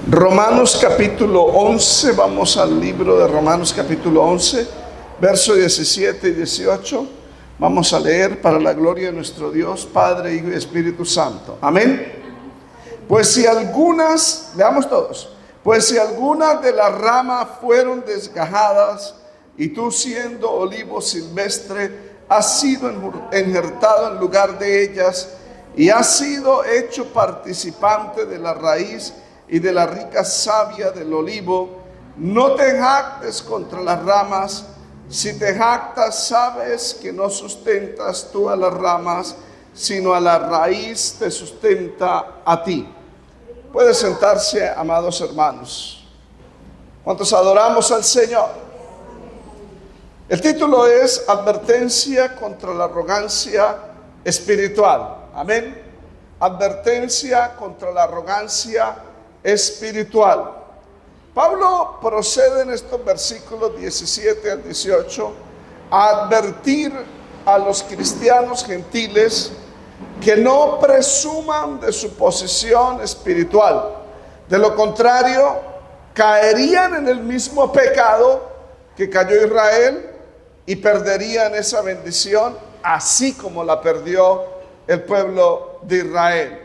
Romanos capítulo 11, vamos al libro de Romanos capítulo 11, versos 17 y 18. Vamos a leer para la gloria de nuestro Dios, Padre, Hijo y Espíritu Santo. Amén. Pues si algunas, leamos todos, pues si algunas de las ramas fueron desgajadas y tú siendo olivo silvestre has sido injertado en lugar de ellas y has sido hecho participante de la raíz y de la rica savia del olivo, no te jactes contra las ramas. Si te jactas, sabes que no sustentas tú a las ramas, sino a la raíz te sustenta a ti. Puede sentarse, amados hermanos. ¿Cuántos adoramos al Señor? El título es Advertencia contra la arrogancia espiritual. Amén. Advertencia contra la arrogancia espiritual. Pablo procede en estos versículos 17 al 18 a advertir a los cristianos gentiles que no presuman de su posición espiritual. De lo contrario, caerían en el mismo pecado que cayó Israel y perderían esa bendición, así como la perdió el pueblo de Israel.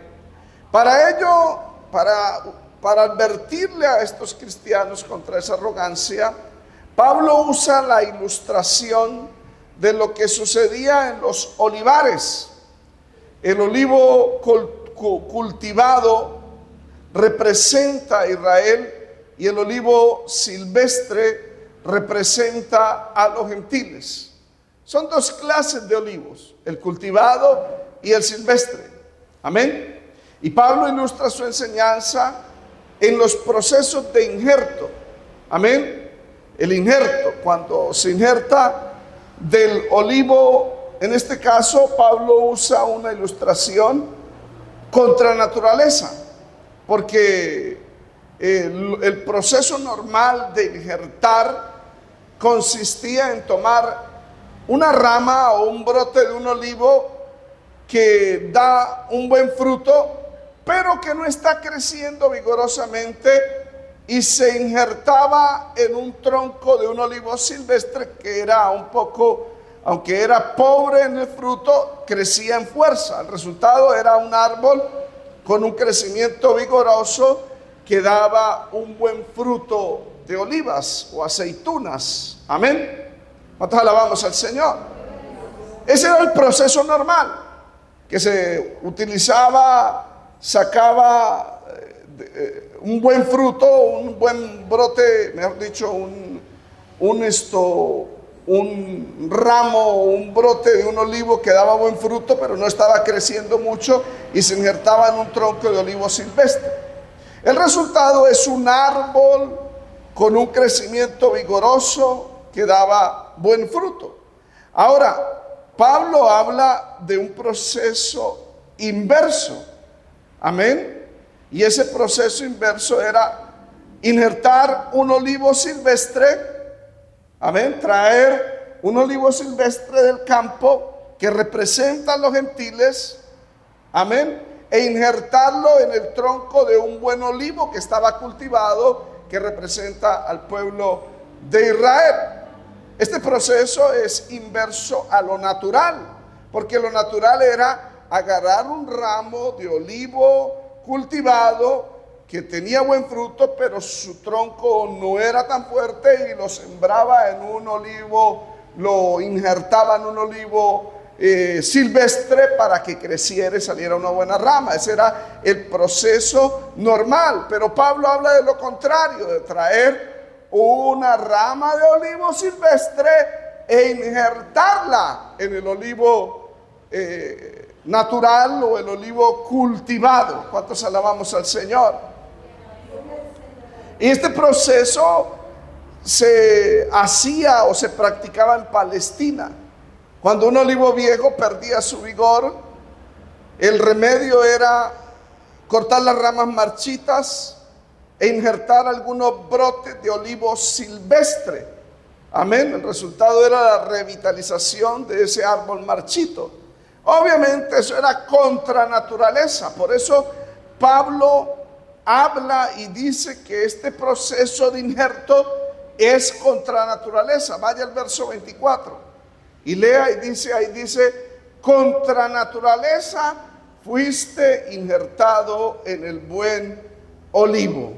Para ello, para advertirle a estos cristianos contra esa arrogancia, Pablo usa la ilustración de lo que sucedía en los olivares. El olivo cultivado representa a Israel y el olivo silvestre representa a los gentiles. Son dos clases de olivos, el cultivado y el silvestre. Amén. Y Pablo ilustra su enseñanza en los procesos de injerto. Amén. El injerto, cuando se injerta del olivo. En este caso, Pablo usa una ilustración contra naturaleza, porque el proceso normal de injertar consistía en tomar una rama o un brote de un olivo que da un buen fruto, pero que no está creciendo vigorosamente, y se injertaba en un tronco de un olivo silvestre que era un poco, aunque era pobre en el fruto, crecía en fuerza. El resultado era un árbol con un crecimiento vigoroso que daba un buen fruto de olivas o aceitunas. Amén. ¿Cuántos alabamos al Señor? Ese era el proceso normal que se utilizaba. Sacaba un buen fruto, un buen brote, mejor dicho, un ramo, un brote de un olivo que daba buen fruto, pero no estaba creciendo mucho, y se injertaba en un tronco de olivo silvestre. El resultado es un árbol con un crecimiento vigoroso que daba buen fruto. Ahora, Pablo habla de un proceso inverso. Amén. Y ese proceso inverso era injertar un olivo silvestre. Amén. Traer un olivo silvestre del campo que representa a los gentiles. Amén. E injertarlo en el tronco de un buen olivo que estaba cultivado, que representa al pueblo de Israel. Este proceso es inverso a lo natural, porque lo natural era agarrar un ramo de olivo cultivado que tenía buen fruto, pero su tronco no era tan fuerte, y lo sembraba en un olivo, lo injertaba en un olivo silvestre para que creciera y saliera una buena rama. Ese era el proceso normal. Pero Pablo habla de lo contrario, de traer una rama de olivo silvestre e injertarla en el olivo natural o el olivo cultivado. ¿Cuántos alabamos al Señor? Y este proceso se hacía o se practicaba en Palestina. Cuando un olivo viejo perdía su vigor, el remedio era cortar las ramas marchitas e injertar algunos brotes de olivo silvestre. Amén. El resultado era la revitalización de ese árbol marchito. Obviamente eso era contra naturaleza. Por eso Pablo habla y dice que este proceso de injerto es contra naturaleza. Vaya al verso 24 y lea y dice, ahí dice, contra naturaleza fuiste injertado en el buen olivo.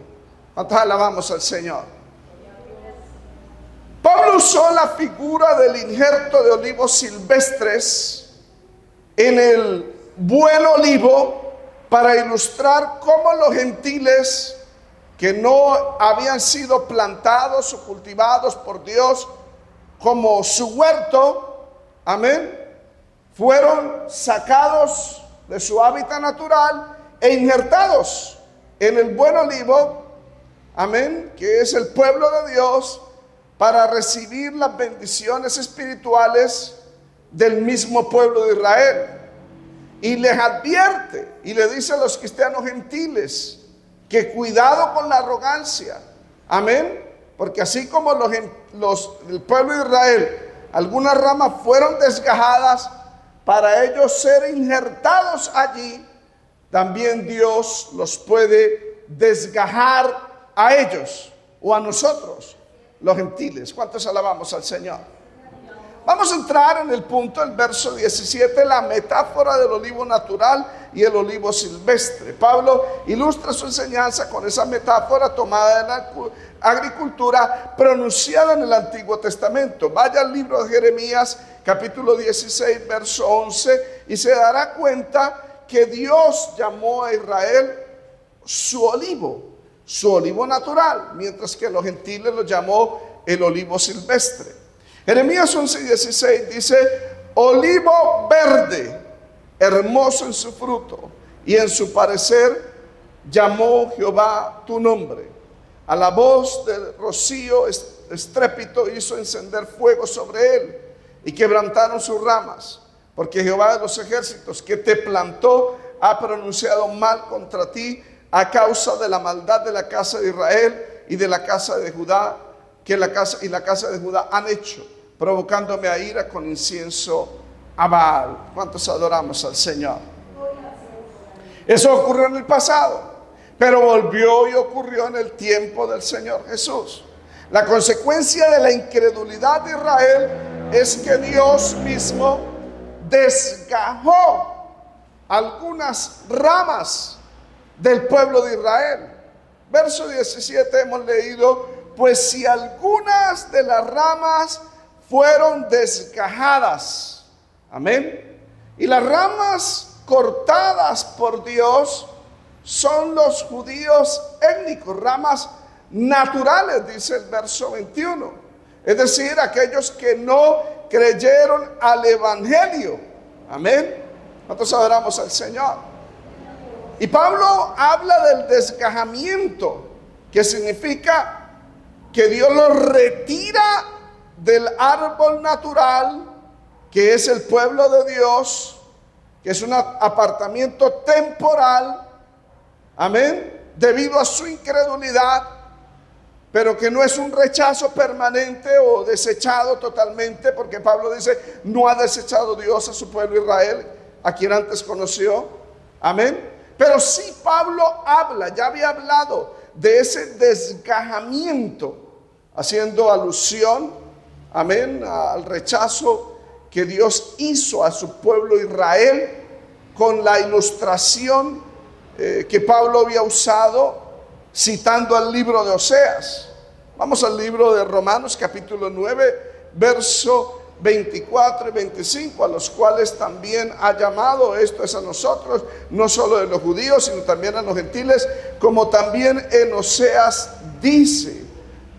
¿Cuántos alabamos al Señor? Pablo usó la figura del injerto de olivos silvestres en el buen olivo para ilustrar cómo los gentiles que no habían sido plantados o cultivados por Dios como su huerto, amén, fueron sacados de su hábitat natural e injertados en el buen olivo, amén, que es el pueblo de Dios, para recibir las bendiciones espirituales del mismo pueblo de Israel. Y les advierte y le dice a los cristianos gentiles que cuidado con la arrogancia, amén, porque así como el pueblo de Israel, algunas ramas fueron desgajadas para ellos ser injertados allí, también Dios los puede desgajar a ellos o a nosotros, los gentiles. ¿Cuántos alabamos al Señor? Vamos a entrar en el punto, el verso 17, la metáfora del olivo natural y el olivo silvestre. Pablo ilustra su enseñanza con esa metáfora tomada de la agricultura pronunciada en el Antiguo Testamento. Vaya al libro de Jeremías, capítulo 16, verso 11, y se dará cuenta que Dios llamó a Israel su olivo natural, mientras que los gentiles lo llamó el olivo silvestre. Jeremías 11:16 dice, olivo verde, hermoso en su fruto, y en su parecer llamó Jehová tu nombre. A la voz del rocío estrépito hizo encender fuego sobre él, y quebrantaron sus ramas, porque Jehová de los ejércitos que te plantó ha pronunciado mal contra ti a causa de la maldad de la casa de Israel y de la casa de Judá, que la casa de Judá han hecho, provocándome a ira con incienso a Baal. ¿Cuántos adoramos al Señor? Eso ocurrió en el pasado, pero volvió y ocurrió en el tiempo del Señor Jesús. La consecuencia de la incredulidad de Israel es que Dios mismo desgajó algunas ramas del pueblo de Israel. Verso 17 hemos leído, pues si algunas de las ramas fueron desgajadas, amén, y las ramas cortadas por Dios son los judíos étnicos, ramas naturales, dice el verso 21, es decir, aquellos que no creyeron al evangelio, amén. ¿Cuántos adoramos al Señor? Y Pablo habla del desgajamiento, que significa que Dios los retira del árbol natural, que es el pueblo de Dios, que es un apartamiento temporal, amén, debido a su incredulidad, pero que no es un rechazo permanente o desechado totalmente, porque Pablo dice, no ha desechado Dios a su pueblo Israel, a quien antes conoció, amén. Pero sí Pablo ya había hablado de ese desgajamiento, haciendo alusión, amén, al rechazo que Dios hizo a su pueblo Israel, con la ilustración que Pablo había usado citando al libro de Oseas. Vamos al libro de Romanos capítulo 9, verso 24 y 25, a los cuales también ha llamado, esto es a nosotros, no solo de los judíos, sino también a los gentiles, como también en Oseas dice,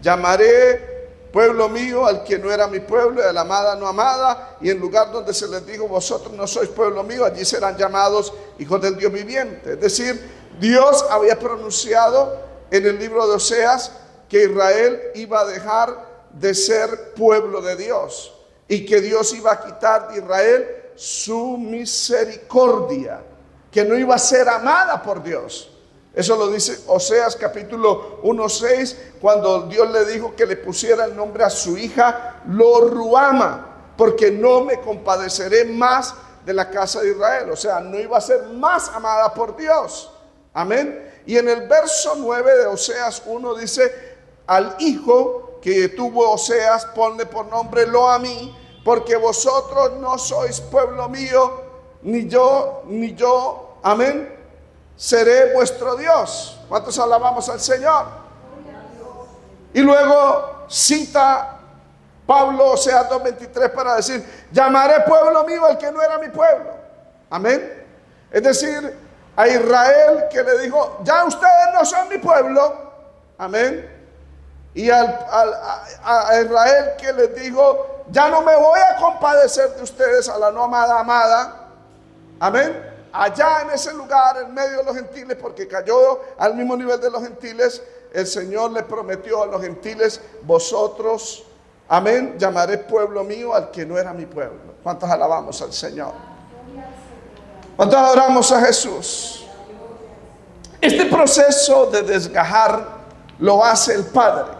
llamaré pueblo mío al que no era mi pueblo, y a la amada no amada, y en lugar donde se les dijo, vosotros no sois pueblo mío, allí serán llamados hijos del Dios viviente. Es decir, Dios había pronunciado en el libro de Oseas que Israel iba a dejar de ser pueblo de Dios, y que Dios iba a quitar de Israel su misericordia, que no iba a ser amada por Dios. Eso lo dice Oseas capítulo 1:6, cuando Dios le dijo que le pusiera el nombre a su hija Lo-Ruama, porque no me compadeceré más de la casa de Israel. O sea, no iba a ser más amada por Dios. Amén. Y en el verso 9 de Oseas 1 dice, al hijo que tuvo Oseas, ponle por nombre Lo-Ammi, porque vosotros no sois pueblo mío, ni yo, amén, seré vuestro Dios. ¿Cuántos alabamos al Señor? Y luego cita Pablo Oseas 2:23 para decir, llamaré pueblo mío al que no era mi pueblo. Amén. Es decir, a Israel que le dijo, ya ustedes no son mi pueblo. Amén. Y a Israel que les dijo, ya no me voy a compadecer de ustedes, a la no amada. Amén. Allá en ese lugar, en medio de los gentiles, porque cayó al mismo nivel de los gentiles, el Señor le prometió a los gentiles, vosotros, amén, llamaré pueblo mío al que no era mi pueblo. ¿Cuántos alabamos al Señor? ¿Cuántos adoramos a Jesús? Este proceso de desgajar lo hace el Padre.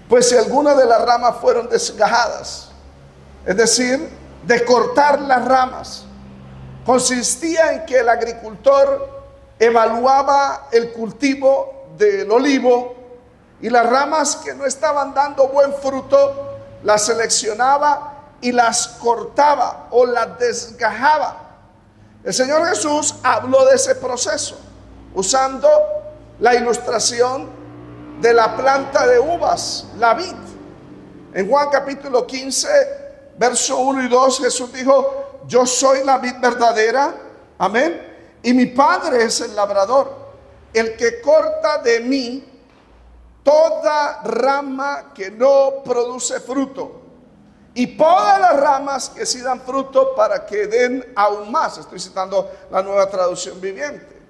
Pues si algunas de las ramas fueron desgajadas, es decir, de cortar las ramas, consistía en que el agricultor evaluaba el cultivo del olivo y las ramas que no estaban dando buen fruto las seleccionaba y las cortaba o las desgajaba. El Señor Jesús habló de ese proceso usando la ilustración de la planta de uvas, la vid. En Juan capítulo 15, verso 1 y 2, Jesús dijo, yo soy la vid verdadera, amén, y mi Padre es el labrador. El que corta de mí toda rama que no produce fruto, y poda las ramas que sí dan fruto para que den aún más. Estoy citando la Nueva Traducción Viviente.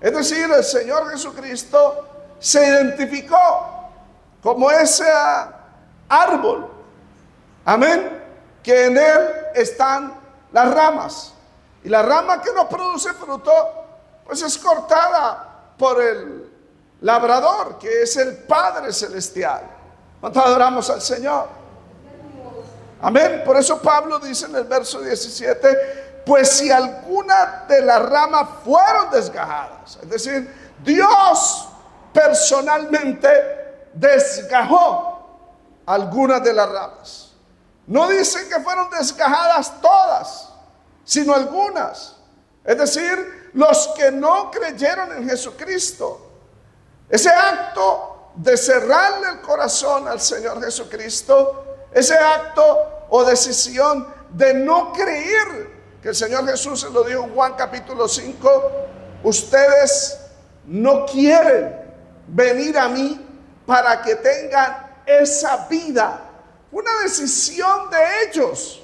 Es decir, el Señor Jesucristo se identificó como ese árbol, amén, que en él están las ramas, y la rama que no produce fruto pues es cortada por el labrador, que es el Padre Celestial. ¿Cuántos adoramos al Señor? Amén. Por eso Pablo dice en el verso 17, pues si alguna de las ramas fueron desgajadas, es decir, Dios personalmente desgajó algunas de las ramas. No dice que fueron desgajadas todas, sino algunas. Es decir, los que no creyeron en Jesucristo. Ese acto de cerrarle el corazón al Señor Jesucristo, ese acto o decisión de no creer, que el Señor Jesús se lo dijo en Juan capítulo 5, ustedes no quieren venir a mí para que tengan esa vida. Una decisión de ellos,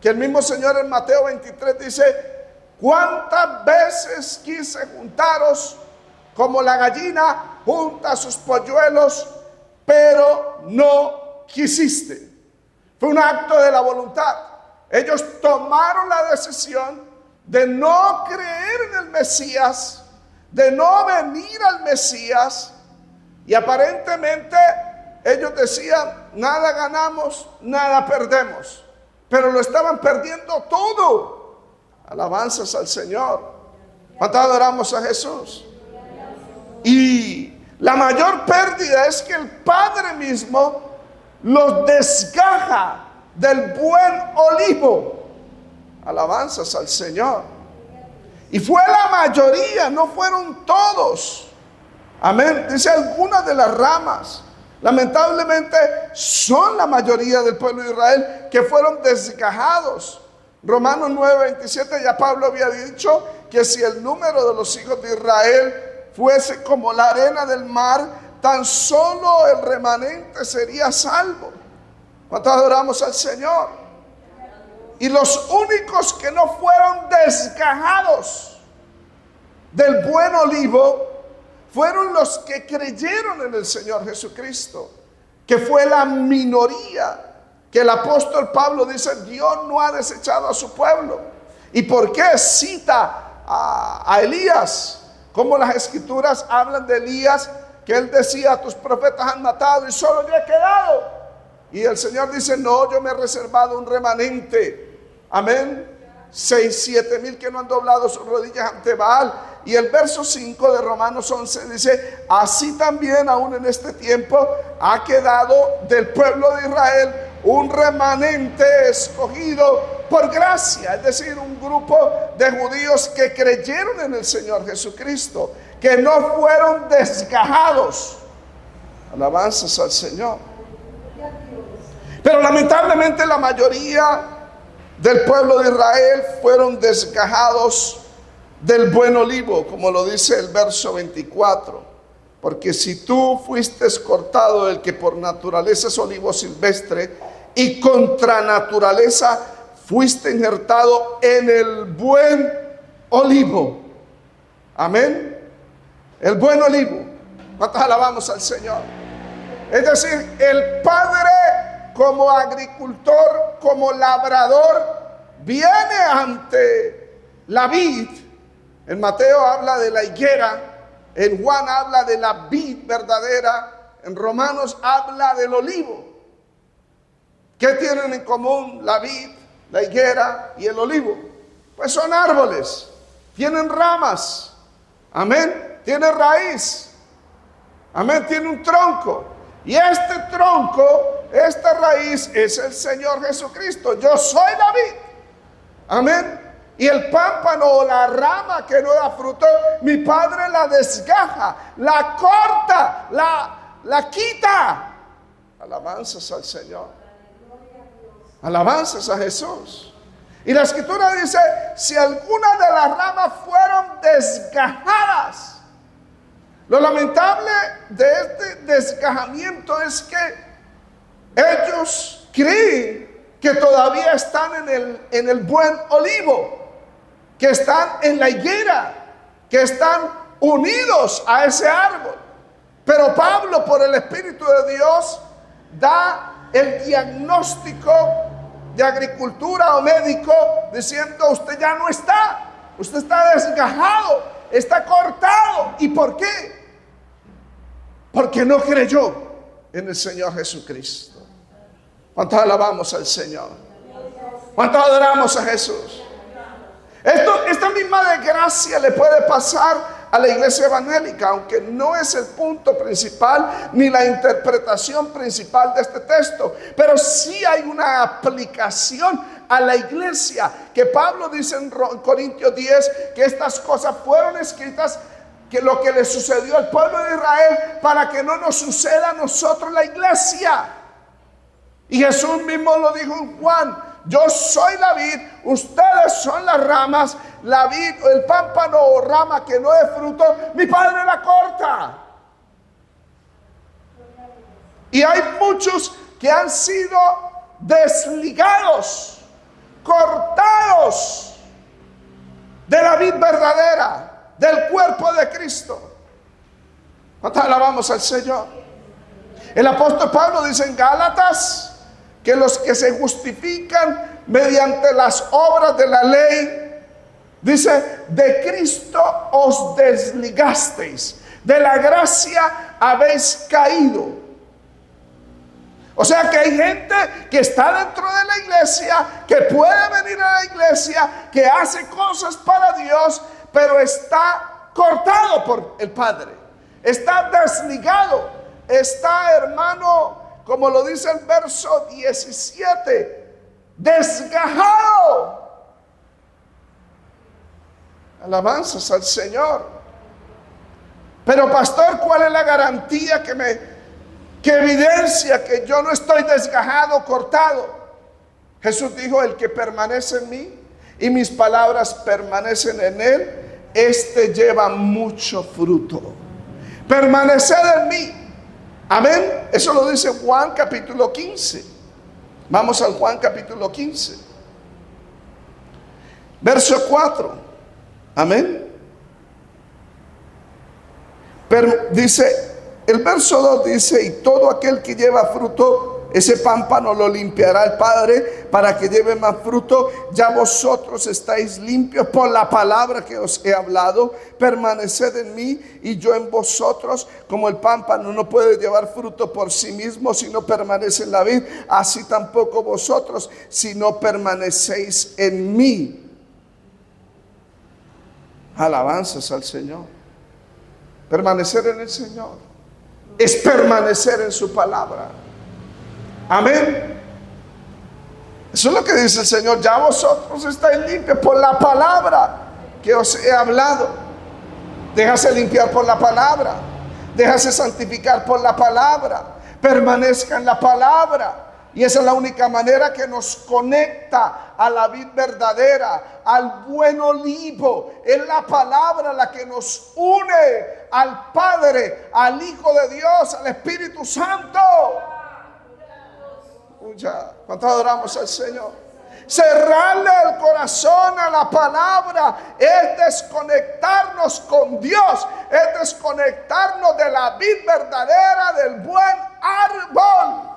que el mismo Señor en Mateo 23 dice, cuántas veces quise juntaros como la gallina junta sus polluelos, pero no quisiste. Fue un acto de la voluntad. Ellos tomaron la decisión de no creer en el Mesías, de no venir al Mesías, y aparentemente ellos decían, nada ganamos, nada perdemos, pero lo estaban perdiendo todo. Alabanzas al Señor. ¿Cuánto adoramos a Jesús? Y la mayor pérdida es que el Padre mismo los desgaja del buen olivo. Alabanzas al Señor. Y fue la mayoría, no fueron todos. Amén. Dice algunas de las ramas. Lamentablemente son la mayoría del pueblo de Israel que fueron desgajados. Romanos 9:27, ya Pablo había dicho que si el número de los hijos de Israel fuese como la arena del mar, tan solo el remanente sería salvo. ¿Cuántos adoramos al Señor? Y los únicos que no fueron desgajados del buen olivo fueron los que creyeron en el Señor Jesucristo, que fue la minoría, que el apóstol Pablo dice, Dios no ha desechado a su pueblo. ¿Y por qué cita a Elías? Como las escrituras hablan de Elías, que él decía, tus profetas han matado y solo yo he quedado. Y el Señor dice, no, yo me he reservado un remanente. Amén. 6, 7 mil que no han doblado sus rodillas ante Baal. Y el verso 5 de Romanos 11 dice: así también aún en este tiempo ha quedado del pueblo de Israel un remanente escogido por gracia, es decir, un grupo de judíos que creyeron en el Señor Jesucristo, que no fueron desgajados. Alabanzas al Señor. Pero lamentablemente la mayoría del pueblo de Israel fueron desgajados del buen olivo, como lo dice el verso 24. Porque si tú fuiste cortado del que por naturaleza es olivo silvestre, y contra naturaleza fuiste injertado en el buen olivo. Amén. El buen olivo. ¿Cuántos alabamos al Señor? Es decir, el Padre como agricultor, como labrador, viene ante la vid. En Mateo habla de la higuera, en Juan habla de la vid verdadera, en Romanos habla del olivo. ¿Qué tienen en común la vid, la higuera y el olivo? Pues son árboles, tienen ramas, amén, tiene raíz, amén, tiene un tronco. Y este tronco, esta raíz es el Señor Jesucristo. Yo soy la vid, amén. Y el pámpano o la rama que no da fruto, mi Padre la desgaja, la corta, la quita. Alabanzas al Señor. Alabanzas a Jesús. Y la Escritura dice: si alguna de las ramas fueron desgajadas. Lo lamentable de este desgajamiento es que ellos creen que todavía están en el buen olivo, que están en la higuera, que están unidos a ese árbol. Pero Pablo, por el Espíritu de Dios, da el diagnóstico de agricultura o médico, diciendo: usted ya no está, usted está desgajado, está cortado. ¿Y por qué? Porque no creyó en el Señor Jesucristo. ¿Cuántos alabamos al Señor? ¿Cuántos adoramos a Jesús? Esta misma desgracia le puede pasar a la iglesia evangélica, aunque no es el punto principal ni la interpretación principal de este texto, pero sí hay una aplicación a la iglesia, que Pablo dice en Corintios 10 que estas cosas fueron escritas, que lo que le sucedió al pueblo de Israel, para que no nos suceda a nosotros, la iglesia. Y Jesús mismo lo dijo en Juan: yo soy la vid, ustedes son las ramas. La vid, el pámpano o rama que no dé fruto, mi Padre la corta. Y hay muchos que han sido desligados, cortados de la vid verdadera, del cuerpo de Cristo. ¿Cuántos alabamos al Señor? El apóstol Pablo dice en Gálatas que los que se justifican mediante las obras de la ley, dice: de Cristo os desligasteis, de la gracia habéis caído. O sea que hay gente que está dentro de la iglesia, que puede venir a la iglesia, que hace cosas para Dios, pero está cortado por el Padre, está desligado, está, hermano, como lo dice el verso 17, desgajado. Alabanzas al Señor. Pero pastor, ¿cuál es la garantía que evidencia que yo no estoy desgajado, cortado? Jesús dijo: el que permanece en mí y mis palabras permanecen en él, este lleva mucho fruto. Permaneced en mí. Amén. Eso lo dice Juan capítulo 15. Vamos al Juan capítulo 15, verso 4. Amén. Pero dice, el verso 2 dice: y todo aquel que lleva fruto, ese pámpano lo limpiará el Padre para que lleve más fruto. Ya vosotros estáis limpios por la palabra que os he hablado. Permaneced en mí y yo en vosotros. Como el pámpano no puede llevar fruto por sí mismo si no permanece en la vid, así tampoco vosotros si no permanecéis en mí. Alabanzas al Señor. Permanecer en el Señor es permanecer en su palabra. Amén. Eso es lo que dice el Señor. Ya vosotros estáis limpios por la palabra que os he hablado. Déjase limpiar por la palabra. Déjase santificar por la palabra. Permanezca en la palabra. Y esa es la única manera que nos conecta a la vid verdadera, al buen olivo. Es la palabra la que nos une al Padre, al Hijo de Dios, al Espíritu Santo. ¿Cuánto adoramos al Señor? Cerrarle el corazón a la palabra es desconectarnos con Dios, es desconectarnos de la vid verdadera, del buen árbol.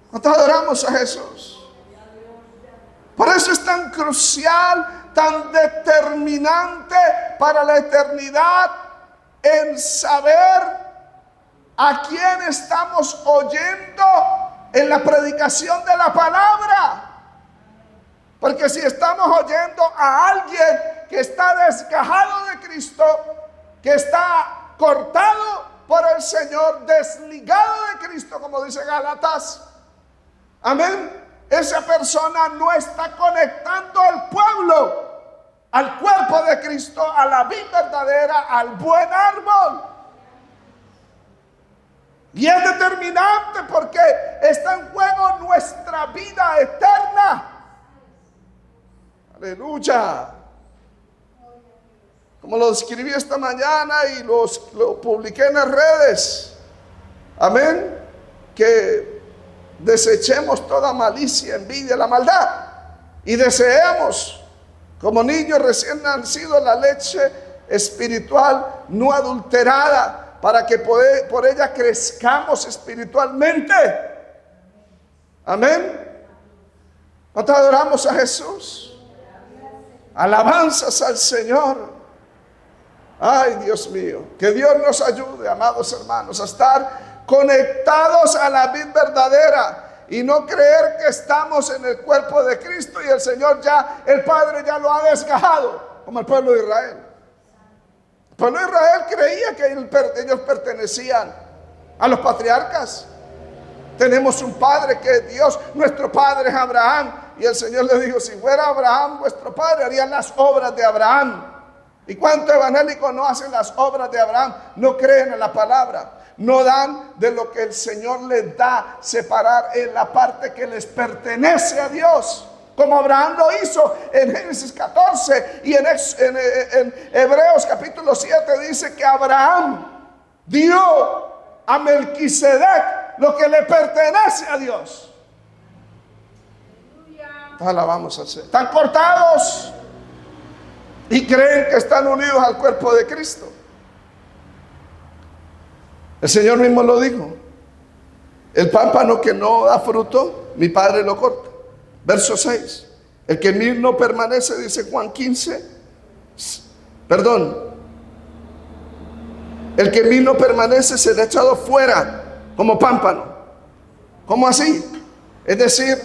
¿Cuánto adoramos a Jesús? Por eso es tan crucial, tan determinante para la eternidad en saber a quién estamos oyendo en la predicación de la palabra. Porque si estamos oyendo a alguien que está desgajado de Cristo, que está cortado por el Señor, desligado de Cristo, como dice Gálatas, amén, esa persona no está conectando al pueblo, al cuerpo de Cristo, a la vid verdadera, al buen árbol. Y es determinante porque está en juego nuestra vida eterna. Aleluya. Como lo escribí esta mañana y lo publiqué en las redes. Amén. Que desechemos toda malicia, envidia, la maldad. Y deseemos, como niños recién nacidos, la leche espiritual no adulterada, para que por ella crezcamos espiritualmente. Amén. ¿Cuánto adoramos a Jesús? Alabanzas al Señor. Ay, Dios mío, que Dios nos ayude, amados hermanos, a estar conectados a la vid verdadera y no creer que estamos en el cuerpo de Cristo y el Señor ya, el Padre ya lo ha desgajado, como el pueblo de Israel. El pueblo de Israel creía que ellos pertenecían a los patriarcas. Tenemos un padre que es Dios, nuestro padre es Abraham. Y el Señor le dijo, si fuera Abraham vuestro padre, harían las obras de Abraham. ¿Y cuántos evangélicos no hacen las obras de Abraham? No creen en la palabra. No dan de lo que el Señor les da, separar en la parte que les pertenece a Dios. Como Abraham lo hizo en Génesis 14 y en Hebreos capítulo 7 dice que Abraham dio a Melquisedec lo que le pertenece a Dios. Alabamos al Señor. Están cortados y creen que están unidos al cuerpo de Cristo. El Señor mismo lo dijo. El pámpano que no da fruto, mi Padre lo corta. Verso 6. El que en mí no permanece, dice Juan 15. Perdón. El que en mí no permanece será echado fuera como pámpano. ¿Cómo así? Es decir,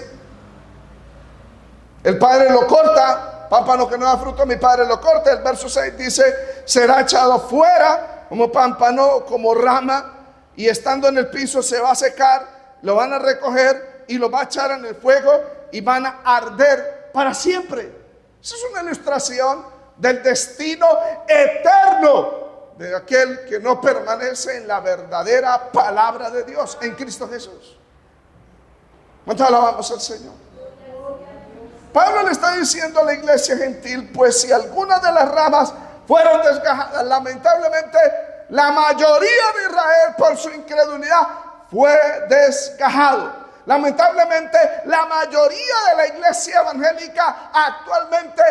el Padre lo corta, pámpano que no da fruto, mi Padre lo corta. El verso 6 dice, será echado fuera como pámpano, como rama, y estando en el piso se va a secar, lo van a recoger y lo va a echar en el fuego y van a arder para siempre. Esa es una ilustración del destino eterno de aquel que no permanece en la verdadera palabra de Dios, en Cristo Jesús. ¿Cuánto alabamos al Señor? Pablo le está diciendo a la iglesia gentil, pues si algunas de las ramas fueron desgajadas, lamentablemente la mayoría de Israel por su incredulidad fue desgajado. Lamentablemente la mayoría de la iglesia evangélica actualmente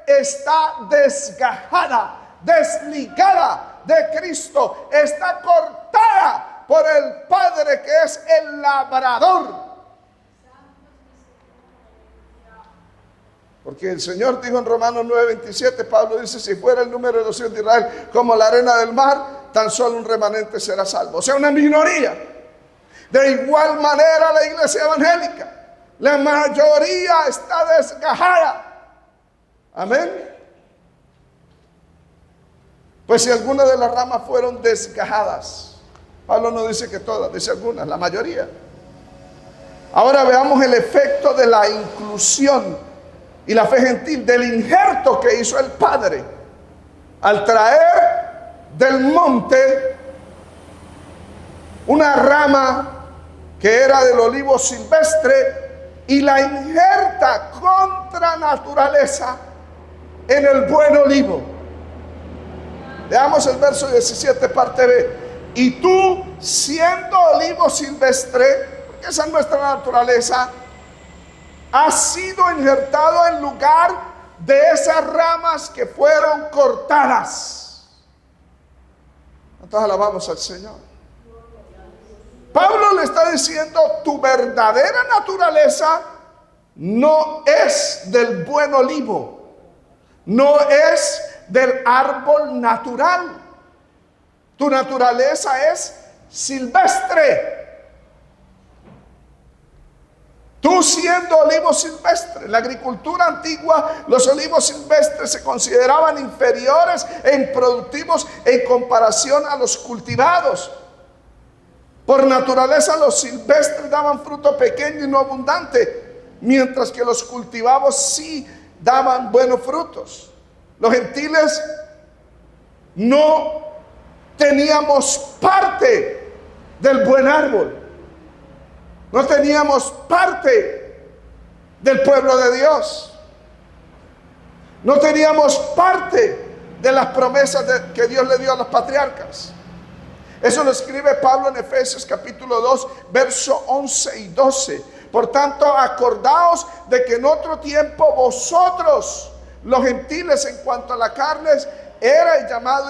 está desgajada, desligada de Cristo, está cortada por el Padre que es el labrador. Porque el Señor dijo en Romanos 9:27, Pablo dice, si fuera el número de los hijos de Israel como la arena del mar, tan solo un remanente será salvo. O sea, una minoría. De igual manera la iglesia evangélica, la mayoría está desgajada. Amén. Pues si algunas de las ramas fueron desgajadas, Pablo no dice que todas, dice algunas, la mayoría. Ahora veamos el efecto de la inclusión y la fe gentil, del injerto que hizo el Padre al traer del monte una rama que era del olivo silvestre y la injerta contra naturaleza en el buen olivo. Veamos el verso 17, parte B. Y tú, siendo olivo silvestre, porque esa es nuestra naturaleza, has sido injertado en lugar de esas ramas que fueron cortadas. Entonces alabamos al Señor. Pablo le está diciendo: tu verdadera naturaleza no es del buen olivo, no es del árbol natural. Tu naturaleza es silvestre. Tú siendo olivo silvestre. En la agricultura antigua, los olivos silvestres se consideraban inferiores e improductivos en comparación a los cultivados. Por naturaleza, los silvestres daban fruto pequeño y no abundante, mientras que los cultivados sí daban buenos frutos. Los gentiles no teníamos parte del buen árbol. No teníamos parte del pueblo de Dios. No teníamos parte de las promesas que Dios le dio a los patriarcas. Eso lo escribe Pablo en Efesios capítulo 2, verso 11 y 12. Por tanto, acordaos de que en otro tiempo vosotros, los gentiles, en cuanto a la carne, era llamado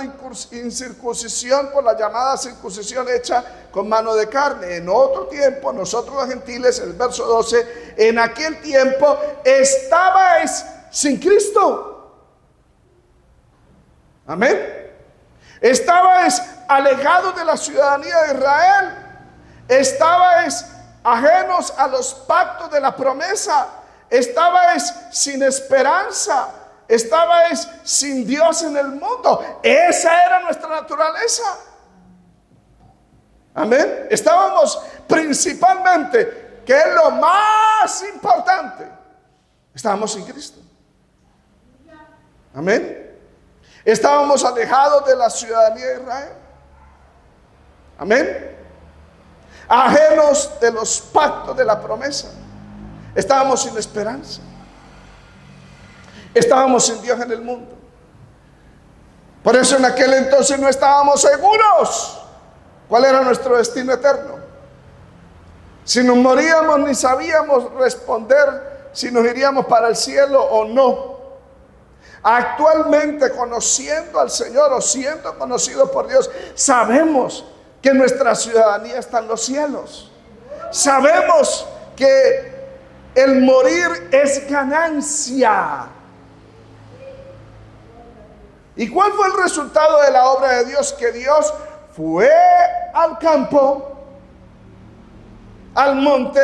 incircuncisión por la llamada circuncisión hecha con mano de carne. En otro tiempo, nosotros los gentiles, el verso 12, en aquel tiempo estabais sin Cristo. Amén. Estabais alejados de la ciudadanía de Israel. Estabais ajenos a los pactos de la promesa. Estabais sin esperanza. Estabais sin Dios en el mundo. Esa era nuestra naturaleza. Amén. Estábamos principalmente, que es lo más importante, estábamos sin Cristo. Amén. Estábamos alejados de la ciudadanía de Israel. Amén. Ajenos de los pactos de la promesa. Estábamos sin esperanza. Estábamos sin Dios en el mundo. Por eso en aquel entonces no estábamos seguros cuál era nuestro destino eterno. Si nos moríamos, ni sabíamos responder si nos iríamos para el cielo o no. Actualmente, conociendo al Señor o siendo conocidos por Dios, sabemos que nuestra ciudadanía está en los cielos. Sabemos que el morir es ganancia. ¿Y cuál fue el resultado de la obra de Dios? Que Dios fue al campo, al monte,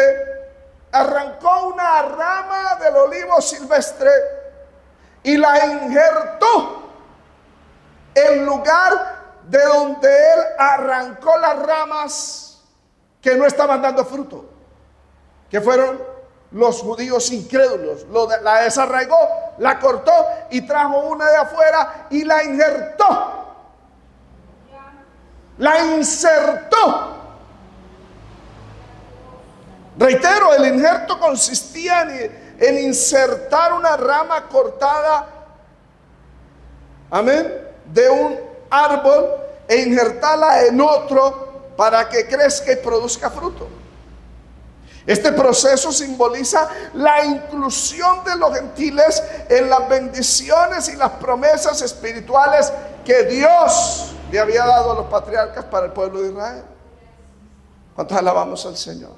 arrancó una rama del olivo silvestre y la injertó en lugar de donde él arrancó las ramas que no estaban dando fruto, que fueron los judíos incrédulos. La desarraigó, la cortó y trajo una de afuera y la injertó, la insertó. Reitero, el injerto consistía en insertar una rama cortada, amén, de un árbol e injertarla en otro para que crezca y produzca fruto. Este proceso simboliza la inclusión de los gentiles en las bendiciones y las promesas espirituales que Dios le había dado a los patriarcas para el pueblo de Israel. ¿Cuántos alabamos al Señor?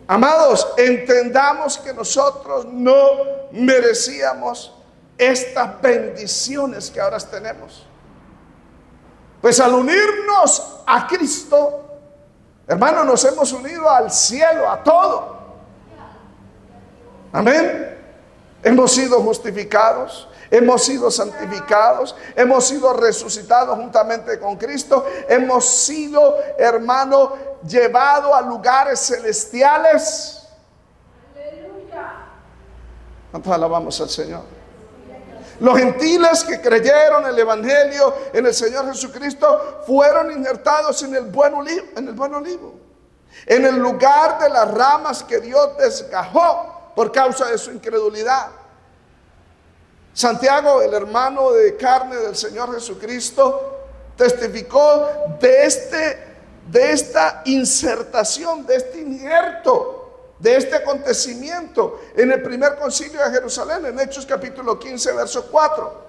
Amados, entendamos que nosotros no merecíamos estas bendiciones que ahora tenemos. Pues al unirnos a Cristo, hermanos, nos hemos unido al cielo, a todo. Amén. Hemos sido justificados, hemos sido santificados, hemos sido resucitados juntamente con Cristo, hemos sido, hermano, llevados a lugares celestiales. ¿Cuántos alabamos al Señor? Los gentiles que creyeron el evangelio en el Señor Jesucristo fueron injertados en el buen olivo, en el lugar de las ramas que Dios desgajó por causa de su incredulidad. Santiago, el hermano de carne del Señor Jesucristo, testificó de esta insertación, de este injerto, de este acontecimiento en el primer concilio de Jerusalén, en Hechos capítulo 15, verso 4.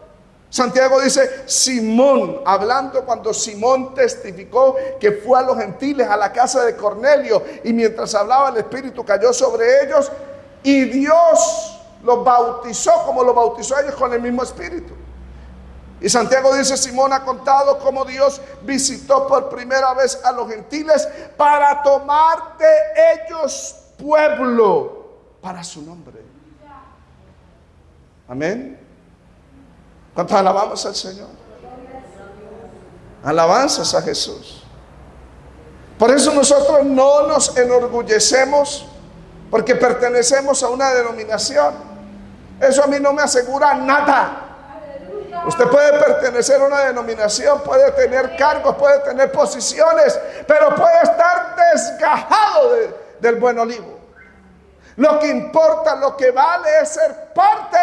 Santiago dice, Simón, hablando cuando Simón testificó que fue a los gentiles, a la casa de Cornelio, y mientras hablaba el Espíritu cayó sobre ellos, y Dios los bautizó como los bautizó a ellos con el mismo Espíritu. Y Santiago dice, Simón ha contado cómo Dios visitó por primera vez a los gentiles para tomar de ellos pueblo para su nombre. Amén. ¿Cuántos alabamos al Señor? Alabanzas a Jesús. Por eso nosotros no nos enorgullecemos porque pertenecemos a una denominación. Eso a mí no me asegura nada. Usted puede pertenecer a una denominación, puede tener cargos, puede tener posiciones, pero puede estar desgajado del buen olivo. Lo que importa, lo que vale es ser parte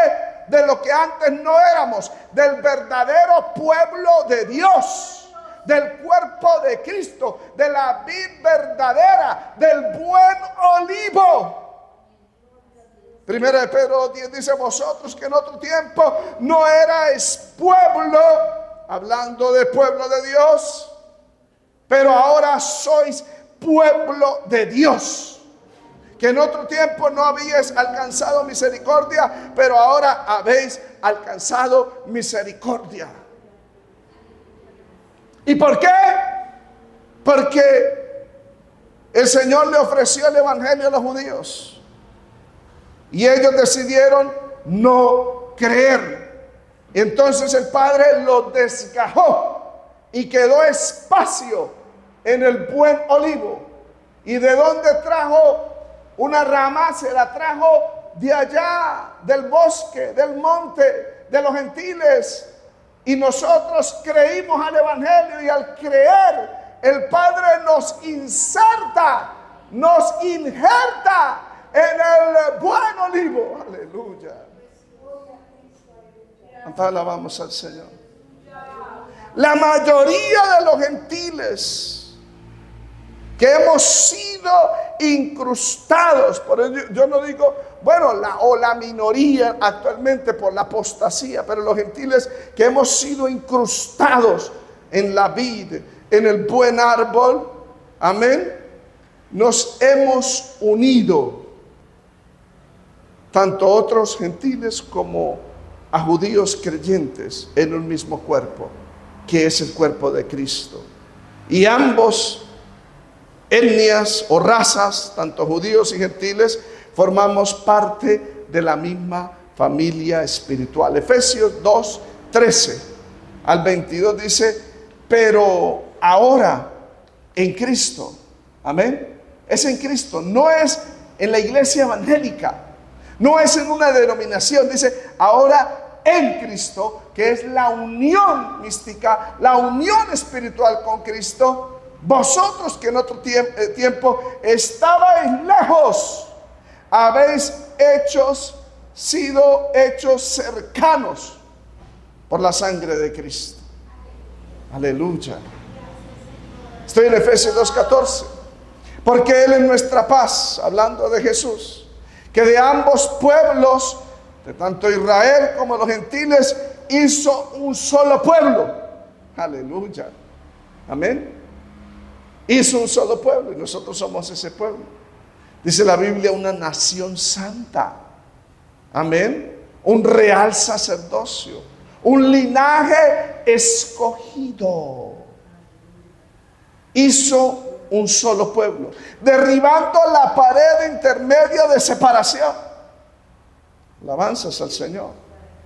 de lo que antes no éramos, del verdadero pueblo de Dios, del cuerpo de Cristo, de la vid verdadera, del buen olivo. Primera de Pedro 10 dice, vosotros que en otro tiempo no erais pueblo, hablando de pueblo de Dios, pero ahora sois pueblo de Dios. Que en otro tiempo no habíais alcanzado misericordia, pero ahora habéis alcanzado misericordia. ¿Y por qué? Porque el Señor le ofreció el evangelio a los judíos y ellos decidieron no creer. Entonces el Padre los desgajó y quedó espacio en el buen olivo. ¿Y de dónde trajo una rama? Se la trajo de allá, del bosque, del monte, de los gentiles. Y nosotros creímos al evangelio, y al creer el Padre nos inserta, nos injerta en el buen olivo. Aleluya. ¿Cuánto alabamos al Señor? La mayoría de los gentiles que hemos sido incrustados, por ello yo no digo, bueno, la minoría actualmente por la apostasía, pero los gentiles que hemos sido incrustados en la vid, en el buen árbol, amén, nos hemos unido, tanto otros gentiles como a judíos creyentes, en un mismo cuerpo, que es el cuerpo de Cristo. Y ambos etnias o razas, tanto judíos y gentiles, formamos parte de la misma familia espiritual. Efesios 2, 13 al 22 dice, pero ahora en Cristo, amén, es en Cristo, no es en la iglesia evangélica, no es en una denominación, dice ahora en Cristo, que es la unión mística, la unión espiritual con Cristo. Vosotros que en otro tiempo estabais lejos, habéis sido hechos cercanos por la sangre de Cristo. Aleluya. Estoy en Efesios 2:14. Porque Él es nuestra paz, hablando de Jesús, que de ambos pueblos, de tanto Israel como los gentiles, hizo un solo pueblo. Aleluya. Amén. Hizo un solo pueblo y nosotros somos ese pueblo. Dice la Biblia, una nación santa. Amén. Un real sacerdocio, un linaje escogido. Hizo un solo pueblo, derribando la pared intermedia de separación. Alabanzas al Señor.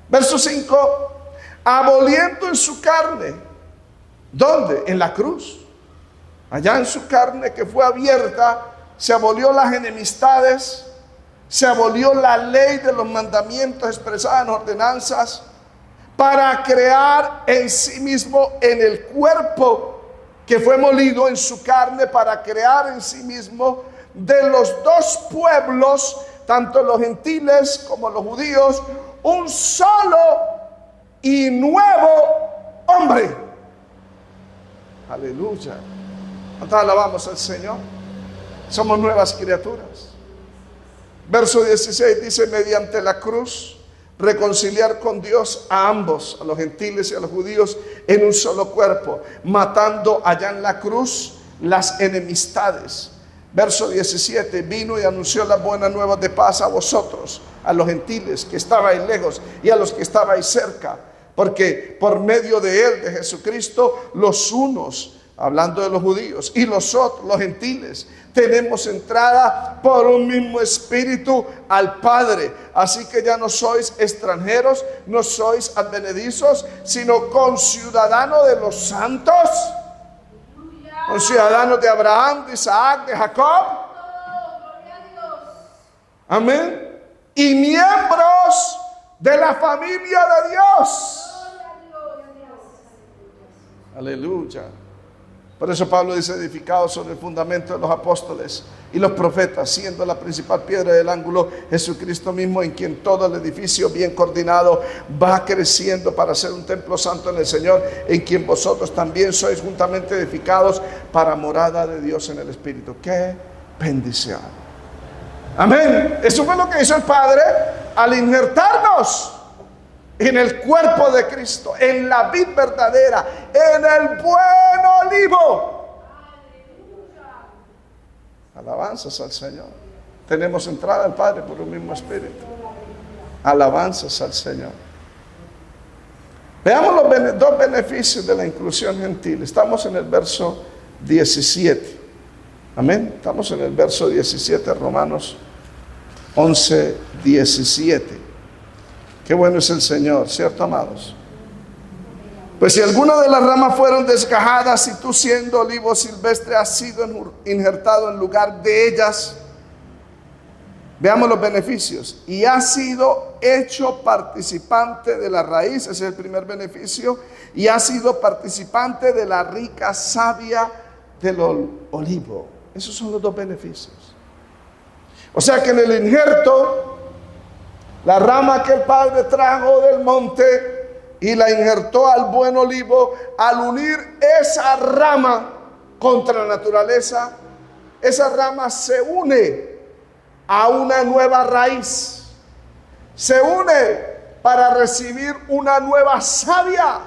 Verso 5. Aboliendo en su carne. ¿Dónde? En la cruz. Allá en su carne que fue abierta, se abolió las enemistades, se abolió la ley de los mandamientos expresados en ordenanzas, para crear en sí mismo, en el cuerpo que fue molido en su carne, para crear en sí mismo de los dos pueblos, tanto los gentiles como los judíos, un solo y nuevo hombre. Aleluya. Entonces alabamos al Señor. Somos nuevas criaturas. Verso 16 dice: mediante la cruz reconciliar con Dios a ambos, a los gentiles y a los judíos, en un solo cuerpo, matando allá en la cruz las enemistades. Verso 17: vino y anunció las buenas nuevas de paz a vosotros, a los gentiles que estabais lejos y a los que estabais cerca, porque por medio de él, de Jesucristo, los unos, hablando de los judíos, y los otros, los gentiles, tenemos entrada por un mismo espíritu al Padre. Así que ya no sois extranjeros, no sois advenedizos, sino conciudadanos de los santos, conciudadanos de Abraham, de Isaac, de Jacob. Amén. Y miembros de la familia de Dios. Aleluya. Por eso Pablo dice: edificado sobre el fundamento de los apóstoles y los profetas, siendo la principal piedra del ángulo Jesucristo mismo, en quien todo el edificio bien coordinado va creciendo para ser un templo santo en el Señor, en quien vosotros también sois juntamente edificados para morada de Dios en el Espíritu. ¡Qué bendición! Amén. Eso fue lo que hizo el Padre al injertarnos en el cuerpo de Cristo, en la vid verdadera, en el buen olivo. Alabanzas al Señor. Tenemos entrada al Padre por un mismo espíritu. Alabanzas al Señor. Veamos los dos beneficios de la inclusión gentil. Estamos en el verso 17. Amén. Estamos en el verso 17, Romanos 11, 17. Qué bueno es el Señor, ¿cierto, amados? Pues si alguna de las ramas fueron desgajadas y tú, siendo olivo silvestre, has sido injertado en lugar de ellas, veamos los beneficios. Y has sido hecho participante de la raíz, ese es el primer beneficio. Y has sido participante de la rica savia del olivo. Esos son los dos beneficios. O sea que en el injerto, la rama que el Padre trajo del monte y la injertó al buen olivo, al unir esa rama contra la naturaleza, esa rama se une a una nueva raíz, se une para recibir una nueva savia.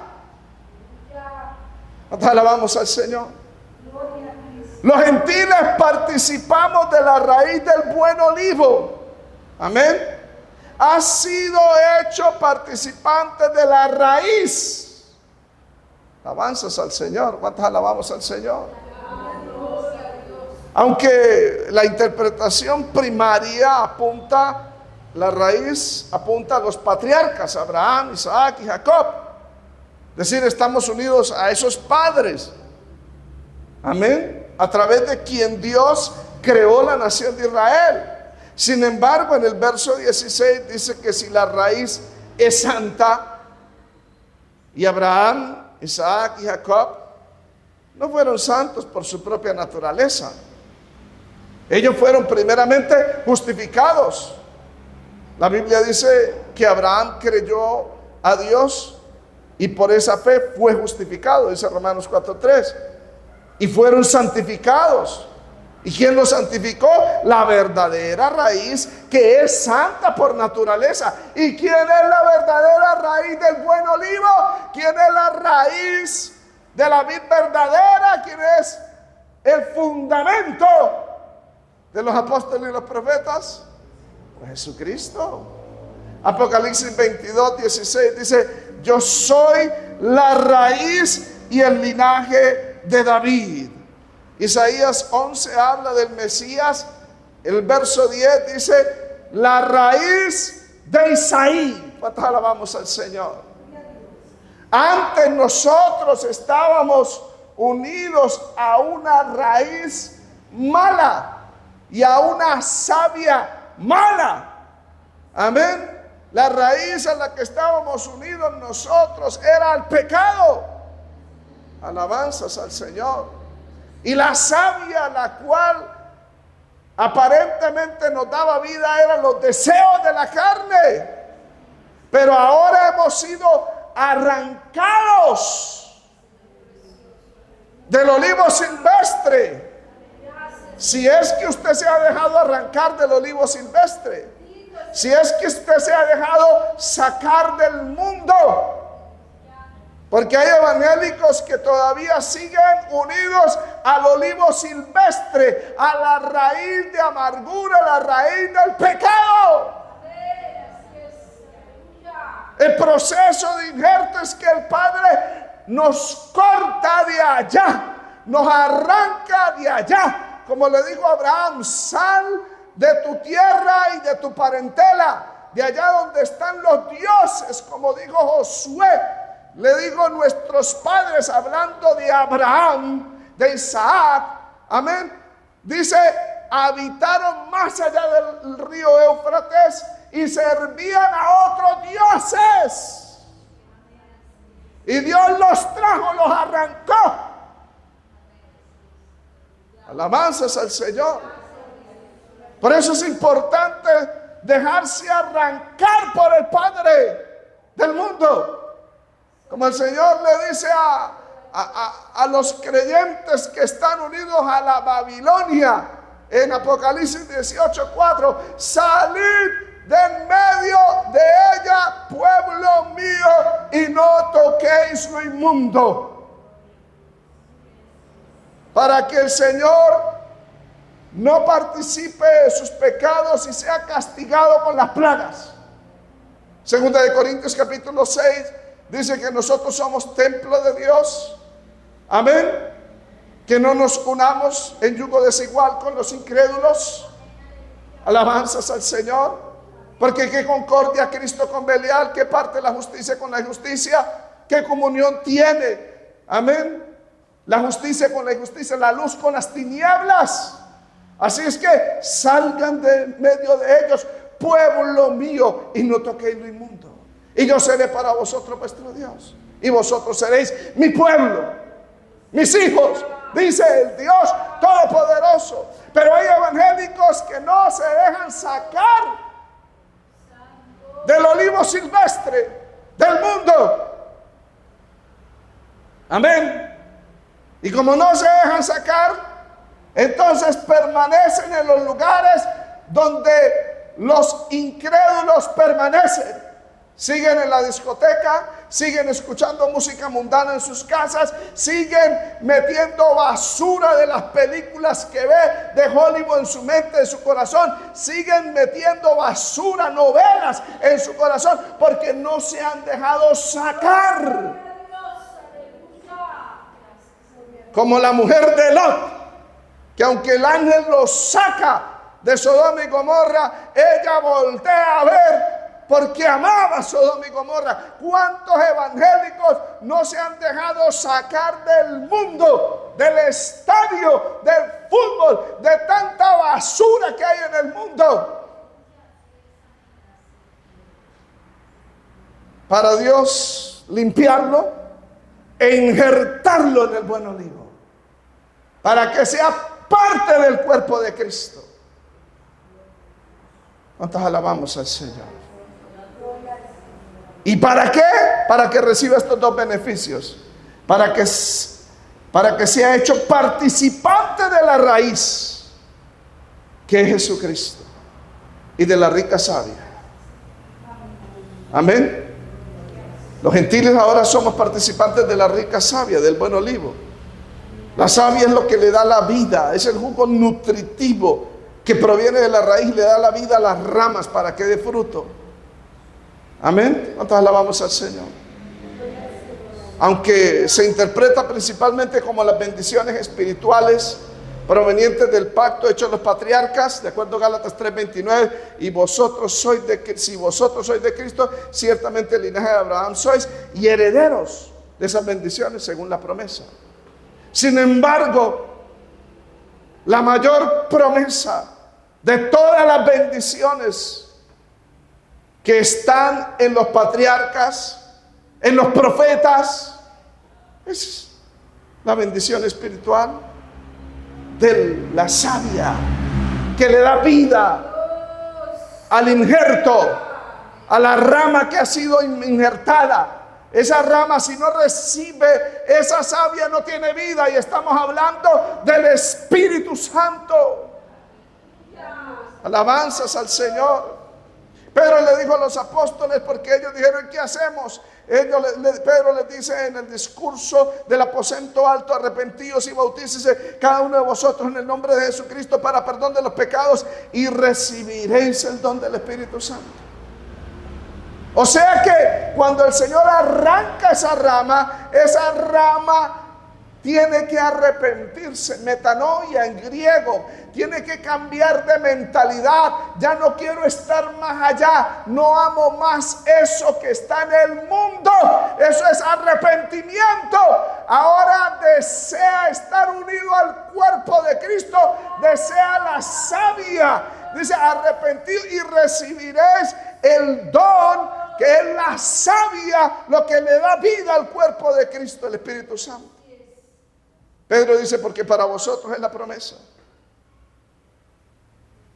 Alabamos al Señor. Los gentiles participamos de la raíz del buen olivo. Amén. Ha sido hecho participante de la raíz. Alabanzas al Señor. ¿Cuántas alabamos al Señor? Aunque la interpretación primaria apunta, la raíz apunta a los patriarcas, Abraham, Isaac y Jacob. Es decir, estamos unidos a esos padres. Amén. A través de quien Dios creó la nación de Israel. Sin embargo, en el verso 16 dice que si la raíz es santa, y Abraham, Isaac y Jacob no fueron santos por su propia naturaleza. Ellos fueron primeramente justificados. La Biblia dice que Abraham creyó a Dios y por esa fe fue justificado, dice Romanos 4:3. Y fueron santificados. ¿Y quién los santificó? La verdadera raíz, que es santa por naturaleza. ¿Y quién es la verdadera raíz del buen olivo? ¿Quién es la raíz de la vid verdadera? ¿Quién es el fundamento de los apóstoles y los profetas? Pues Jesucristo. Apocalipsis 22:16 dice: yo soy la raíz y el linaje de David. Isaías 11 habla del Mesías. El verso 10 dice: la raíz de Isaí. ¿Cuántos alabamos al Señor? Antes nosotros estábamos unidos a una raíz mala y a una savia mala. Amén. La raíz a la que estábamos unidos nosotros era el pecado. Alabanzas al Señor. Y la savia, la cual aparentemente nos daba vida, eran los deseos de la carne. Pero ahora hemos sido arrancados del olivo silvestre. Si es que usted se ha dejado arrancar del olivo silvestre, si es que usted se ha dejado sacar del mundo, porque hay evangélicos que todavía siguen unidos al olivo silvestre, a la raíz de amargura, a la raíz del pecado. El proceso de injerto es que el Padre nos corta de allá, nos arranca de allá, como le dijo a Abraham: sal de tu tierra y de tu parentela, de allá donde están los dioses, como dijo Josué. Le digo nuestros padres, hablando de Abraham, de Isaac, amén. Dice, habitaron más allá del río Éufrates y servían a otros dioses. Y Dios los trajo, los arrancó. Alabanzas al Señor. Por eso es importante dejarse arrancar por el Padre del mundo. Como el Señor le dice a los creyentes que están unidos a la Babilonia en Apocalipsis 18:4: salid de en medio de ella, pueblo mío, y no toquéis lo inmundo. Para que el Señor no participe de sus pecados y sea castigado con las plagas. Segunda de Corintios capítulo 6 dice que nosotros somos templo de Dios. Amén. Que no nos unamos en yugo desigual con los incrédulos. Alabanzas al Señor. Porque qué concordia Cristo con Belial, qué parte la justicia con la injusticia, qué comunión tiene. Amén. La justicia con la injusticia, la luz con las tinieblas. Así es que salgan de medio de ellos, pueblo mío, y no toquéis lo inmundo. Y yo seré para vosotros vuestro Dios, y vosotros seréis mi pueblo, mis hijos, dice el Dios Todopoderoso. Pero hay evangélicos que no se dejan sacar del olivo silvestre del mundo. Amén. Y como no se dejan sacar, entonces permanecen en los lugares donde los incrédulos permanecen. Siguen en la discoteca, siguen escuchando música mundana en sus casas, siguen metiendo basura de las películas que ve de Hollywood en su mente, en su corazón. Siguen metiendo basura, novelas en su corazón, porque no se han dejado sacar. Como la mujer de Lot, que aunque el ángel los saca de Sodoma y Gomorra, ella voltea a ver porque amaba Sodoma y Gomorra. ¿Cuántos evangélicos no se han dejado sacar del mundo, del estadio, del fútbol, de tanta basura que hay en el mundo? Para Dios limpiarlo e injertarlo en el buen olivo, para que sea parte del cuerpo de Cristo. ¿Cuántos alabamos al Señor? ¿Y para qué? Para que reciba estos dos beneficios. Para que sea hecho participante de la raíz, que es Jesucristo, y de la rica savia. Amén. Los gentiles ahora somos participantes de la rica savia, del buen olivo. La savia es lo que le da la vida, es el jugo nutritivo que proviene de la raíz, le da la vida a las ramas para que dé fruto. Amén. ¿Cuántos alabamos al Señor? Aunque se interpreta principalmente como las bendiciones espirituales, provenientes del pacto hecho a los patriarcas, de acuerdo a Gálatas 3:29, y si vosotros sois de Cristo, ciertamente el linaje de Abraham sois, y herederos de esas bendiciones según la promesa. Sin embargo, la mayor promesa de todas las bendiciones que están en los patriarcas, en los profetas, es la bendición espiritual de la savia que le da vida al injerto, a la rama que ha sido injertada. Esa rama, si no recibe esa savia, no tiene vida, y estamos hablando del Espíritu Santo. Alabanzas al Señor. Pedro le dijo a los apóstoles, porque ellos dijeron: ¿qué hacemos? Pedro les dice en el discurso del aposento alto: arrepentíos y bautícese cada uno de vosotros en el nombre de Jesucristo para perdón de los pecados, y recibiréis el don del Espíritu Santo. O sea que cuando el Señor arranca esa rama tiene que arrepentirse. Metanoia en griego, tiene que cambiar de mentalidad. Ya no quiero estar más allá, no amo más eso que está en el mundo. Eso es arrepentimiento. Ahora desea estar unido al cuerpo de Cristo, desea la savia. Dice: arrepentido y recibiréis el don, que es la savia, lo que le da vida al cuerpo de Cristo, el Espíritu Santo. Pedro dice: porque para vosotros es la promesa.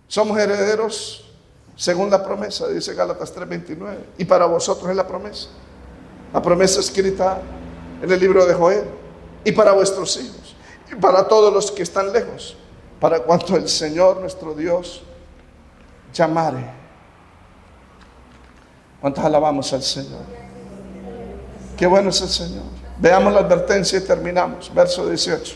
Somos herederos según la promesa, dice Gálatas 3:29. Y para vosotros es la promesa. La promesa escrita en el libro de Joel. Y para vuestros hijos. Y para todos los que están lejos. Para cuanto el Señor nuestro Dios llamare. ¿Cuántos alabamos al Señor? Qué bueno es el Señor. Veamos la advertencia y terminamos. Verso 18.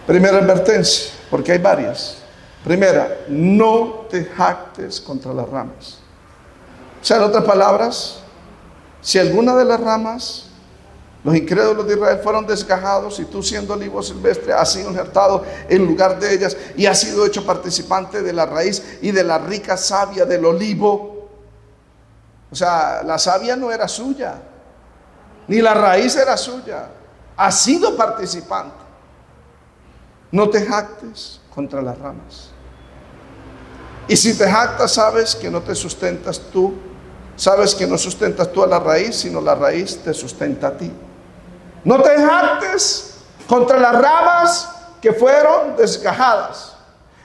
Primera advertencia, porque hay varias. Primera: no te jactes contra las ramas. O sea, en otras palabras, si alguna de las ramas, los incrédulos de Israel, fueron desgajados, y tú, siendo olivo silvestre, has sido injertado en lugar de ellas y has sido hecho participante de la raíz y de la rica savia del olivo. O sea, la savia no era suya, ni la raíz era suya. Has sido participante. No te jactes contra las ramas. Y si te jactas, sabes que no te sustentas tú. Sabes que no sustentas tú a la raíz, sino la raíz te sustenta a ti. No te jactes contra las ramas que fueron desgajadas.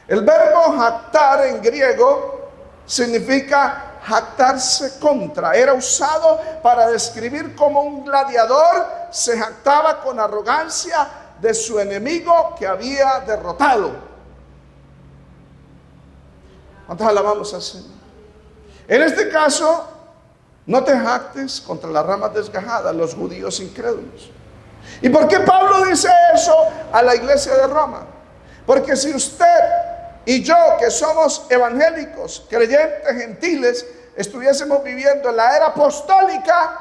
El verbo jactar en griego significa jactarse contra. Era usado para describir cómo un gladiador se jactaba con arrogancia de su enemigo que había derrotado. ¿Cuántos alabamos al Señor? En este caso, no te jactes contra las ramas desgajadas, los judíos incrédulos. ¿Y por qué Pablo dice eso a la iglesia de Roma? Porque si usted y yo, que somos evangélicos, creyentes, gentiles, estuviésemos viviendo en la era apostólica,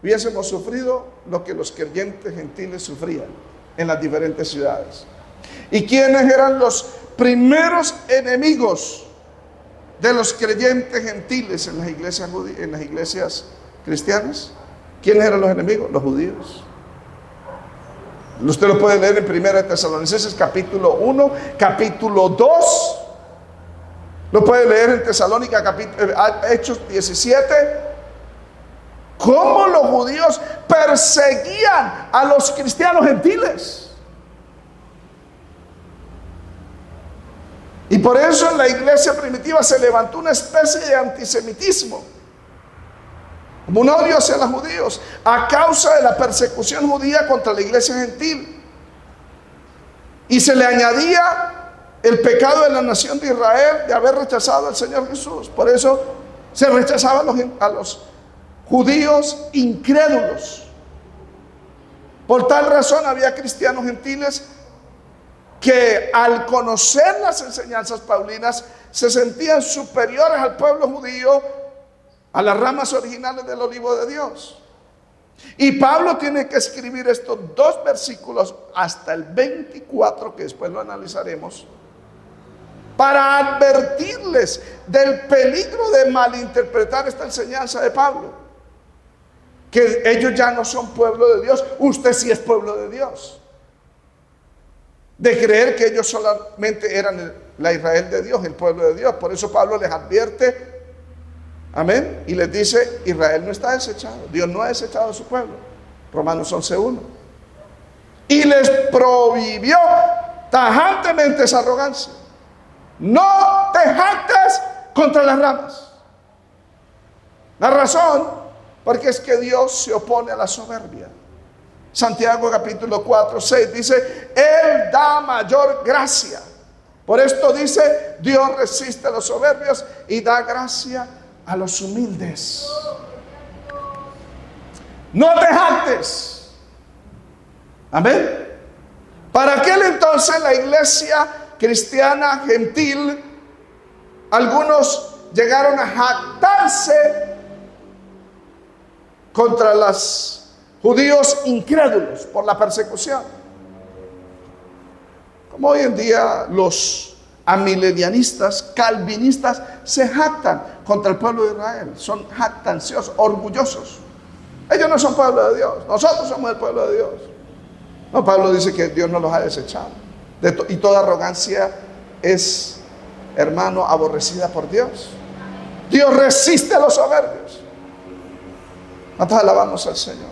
hubiésemos sufrido lo que los creyentes gentiles sufrían en las diferentes ciudades. ¿Y quiénes eran los primeros enemigos de los creyentes gentiles en las iglesias cristianas? ¿Quiénes eran los enemigos? Los judíos. Usted lo puede leer en 1 Tesalonicenses capítulo 1, capítulo 2. Lo puede leer en Tesalónica, Hechos 17. Cómo los judíos perseguían a los cristianos gentiles. Y por eso en la iglesia primitiva se levantó una especie de antisemitismo, como un odio hacia los judíos, a causa de la persecución judía contra la iglesia gentil. Y se le añadía el pecado de la nación de Israel de haber rechazado al Señor Jesús. Por eso se rechazaba a los judíos incrédulos. Por tal razón había cristianos gentiles que, al conocer las enseñanzas paulinas, se sentían superiores al pueblo judío, a las ramas originales del olivo de Dios. Y Pablo tiene que escribir estos dos versículos hasta el 24, que después lo analizaremos, para advertirles del peligro de malinterpretar esta enseñanza de Pablo, que ellos ya no son pueblo de Dios, usted sí es pueblo de Dios, de creer que ellos solamente eran la Israel de Dios, el pueblo de Dios. Por eso Pablo les advierte, amén, y les dice: Israel no está desechado, Dios no ha desechado a su pueblo. Romanos 11:1. Y les prohibió tajantemente esa arrogancia. No te jactes contra las ramas. La razón, porque es que Dios se opone a la soberbia. Santiago capítulo 4:6 dice: Él da mayor gracia. Por esto dice: Dios resiste a los soberbios y da gracia a los humildes. No te jactes. Amén. Para aquel entonces la iglesia cristiana gentil, algunos llegaron a jactarse contra los judíos incrédulos por la persecución. Como hoy en día los amilenianistas, calvinistas, se jactan contra el pueblo de Israel. Son jactanciosos, orgullosos. Ellos no son pueblo de Dios, nosotros somos el pueblo de Dios. No, Pablo dice que Dios no los ha desechado. Y toda arrogancia es, hermano, aborrecida por Dios. Dios resiste a los soberbios. Nosotros alabamos al Señor.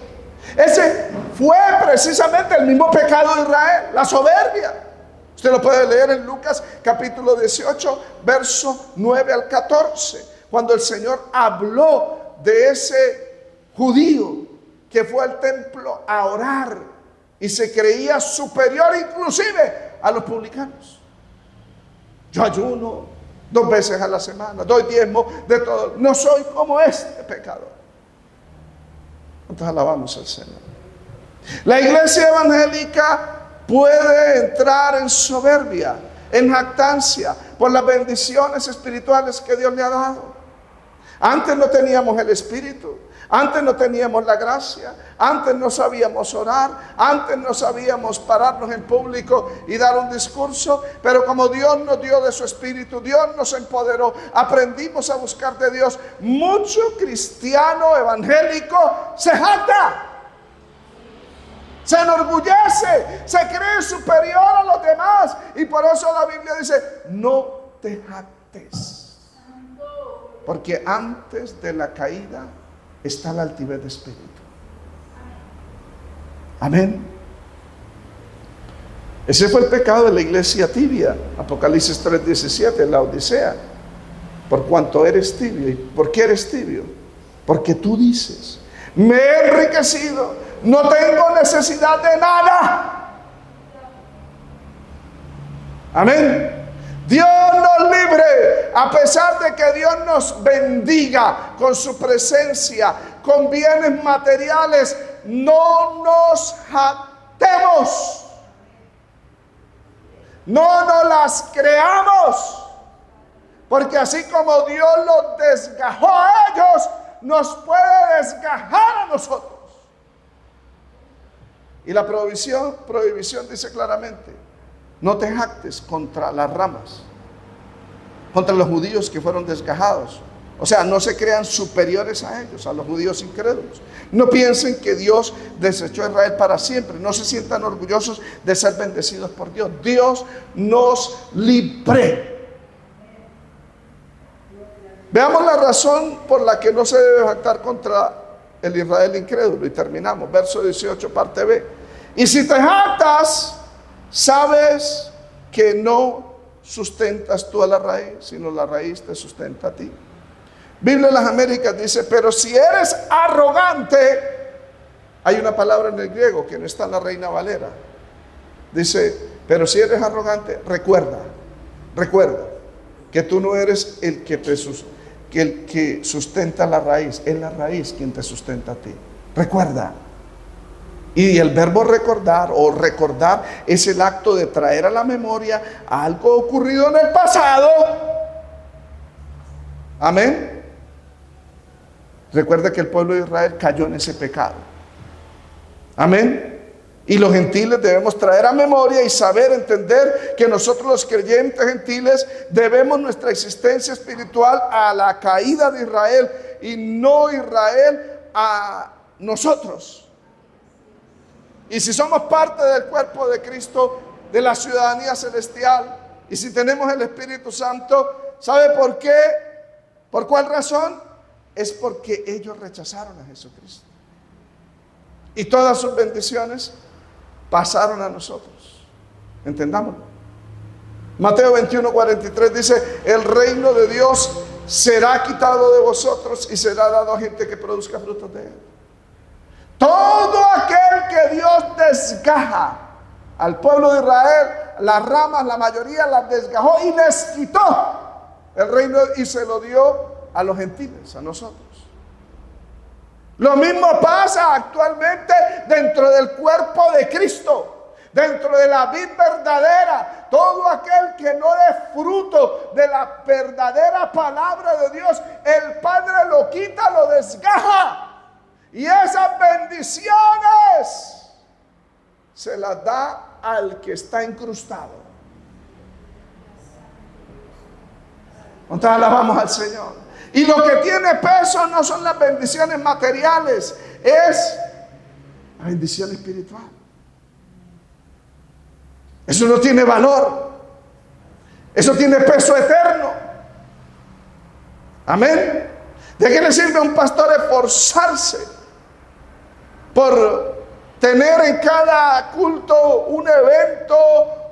Ese fue precisamente el mismo pecado de Israel, la soberbia. Usted lo puede leer en Lucas capítulo 18, verso 9 al 14, cuando el Señor habló de ese judío que fue al templo a orar y se creía superior inclusive a los publicanos. Yo ayuno 2 veces a la semana, doy diezmo de todo, no soy como este pecador. Entonces alabamos al Señor. La iglesia evangélica puede entrar en soberbia, en jactancia, por las bendiciones espirituales que Dios le ha dado. Antes no teníamos el Espíritu, antes no teníamos la gracia, antes no sabíamos orar, antes no sabíamos pararnos en público y dar un discurso, pero como Dios nos dio de su Espíritu, Dios nos empoderó, aprendimos a buscar de Dios. Mucho cristiano evangélico se jacta, se enorgullece, se cree superior a los demás, y por eso la Biblia dice: no te jactes, porque antes de la caída está la altivez de espíritu. Amén. Ese fue el pecado de la iglesia tibia. Apocalipsis 3:17, la Odisea. Por cuanto eres tibio. ¿Y por qué eres tibio? Porque tú dices: me he enriquecido, no tengo necesidad de nada. Amén. Dios nos libre, a pesar de que Dios nos bendiga con su presencia, con bienes materiales, no nos jactemos, no nos las creamos, porque así como Dios los desgajó a ellos, nos puede desgajar a nosotros. Y la prohibición dice claramente: no te jactes contra las ramas, contra los judíos que fueron desgajados. O sea, no se crean superiores a ellos, a los judíos incrédulos. No piensen que Dios desechó a Israel para siempre. No se sientan orgullosos de ser bendecidos por Dios. Dios nos libre. Veamos la razón por la que no se debe jactar contra el Israel incrédulo. Y terminamos, verso 18, parte B. Y si te jactas, sabes que no sustentas tú a la raíz, sino la raíz te sustenta a ti. Biblia de las Américas dice: pero si eres arrogante, hay una palabra en el griego que no está en la Reina Valera. Dice: pero si eres arrogante, recuerda que tú no eres el que sustenta la raíz, es la raíz quien te sustenta a ti. Recuerda. Y el verbo recordar o recordar es el acto de traer a la memoria algo ocurrido en el pasado. Amén. Recuerda que el pueblo de Israel cayó en ese pecado. Amén. Y los gentiles debemos traer a memoria y saber entender que nosotros los creyentes gentiles debemos nuestra existencia espiritual a la caída de Israel y no Israel a nosotros. Y si somos parte del cuerpo de Cristo, de la ciudadanía celestial, y si tenemos el Espíritu Santo, ¿sabe por qué? ¿Por cuál razón? Es porque ellos rechazaron a Jesucristo. Y todas sus bendiciones pasaron a nosotros. Entendámoslo. Mateo 21:43 dice: el reino de Dios será quitado de vosotros y será dado a gente que produzca frutos de él. Todo aquel que Dios desgaja al pueblo de Israel, las ramas, la mayoría las desgajó y les quitó el reino y se lo dio a los gentiles, a nosotros. Lo mismo pasa actualmente dentro del cuerpo de Cristo, dentro de la vid verdadera. Todo aquel que no dé fruto de la verdadera palabra de Dios, el Padre lo quita, lo desgaja. Y esas bendiciones se las da al que está incrustado. Entonces alabamos al Señor. Y lo que tiene peso no son las bendiciones materiales, es la bendición espiritual. Eso no tiene valor. Eso tiene peso eterno. Amén. ¿De qué le sirve a un pastor esforzarse por tener en cada culto un evento,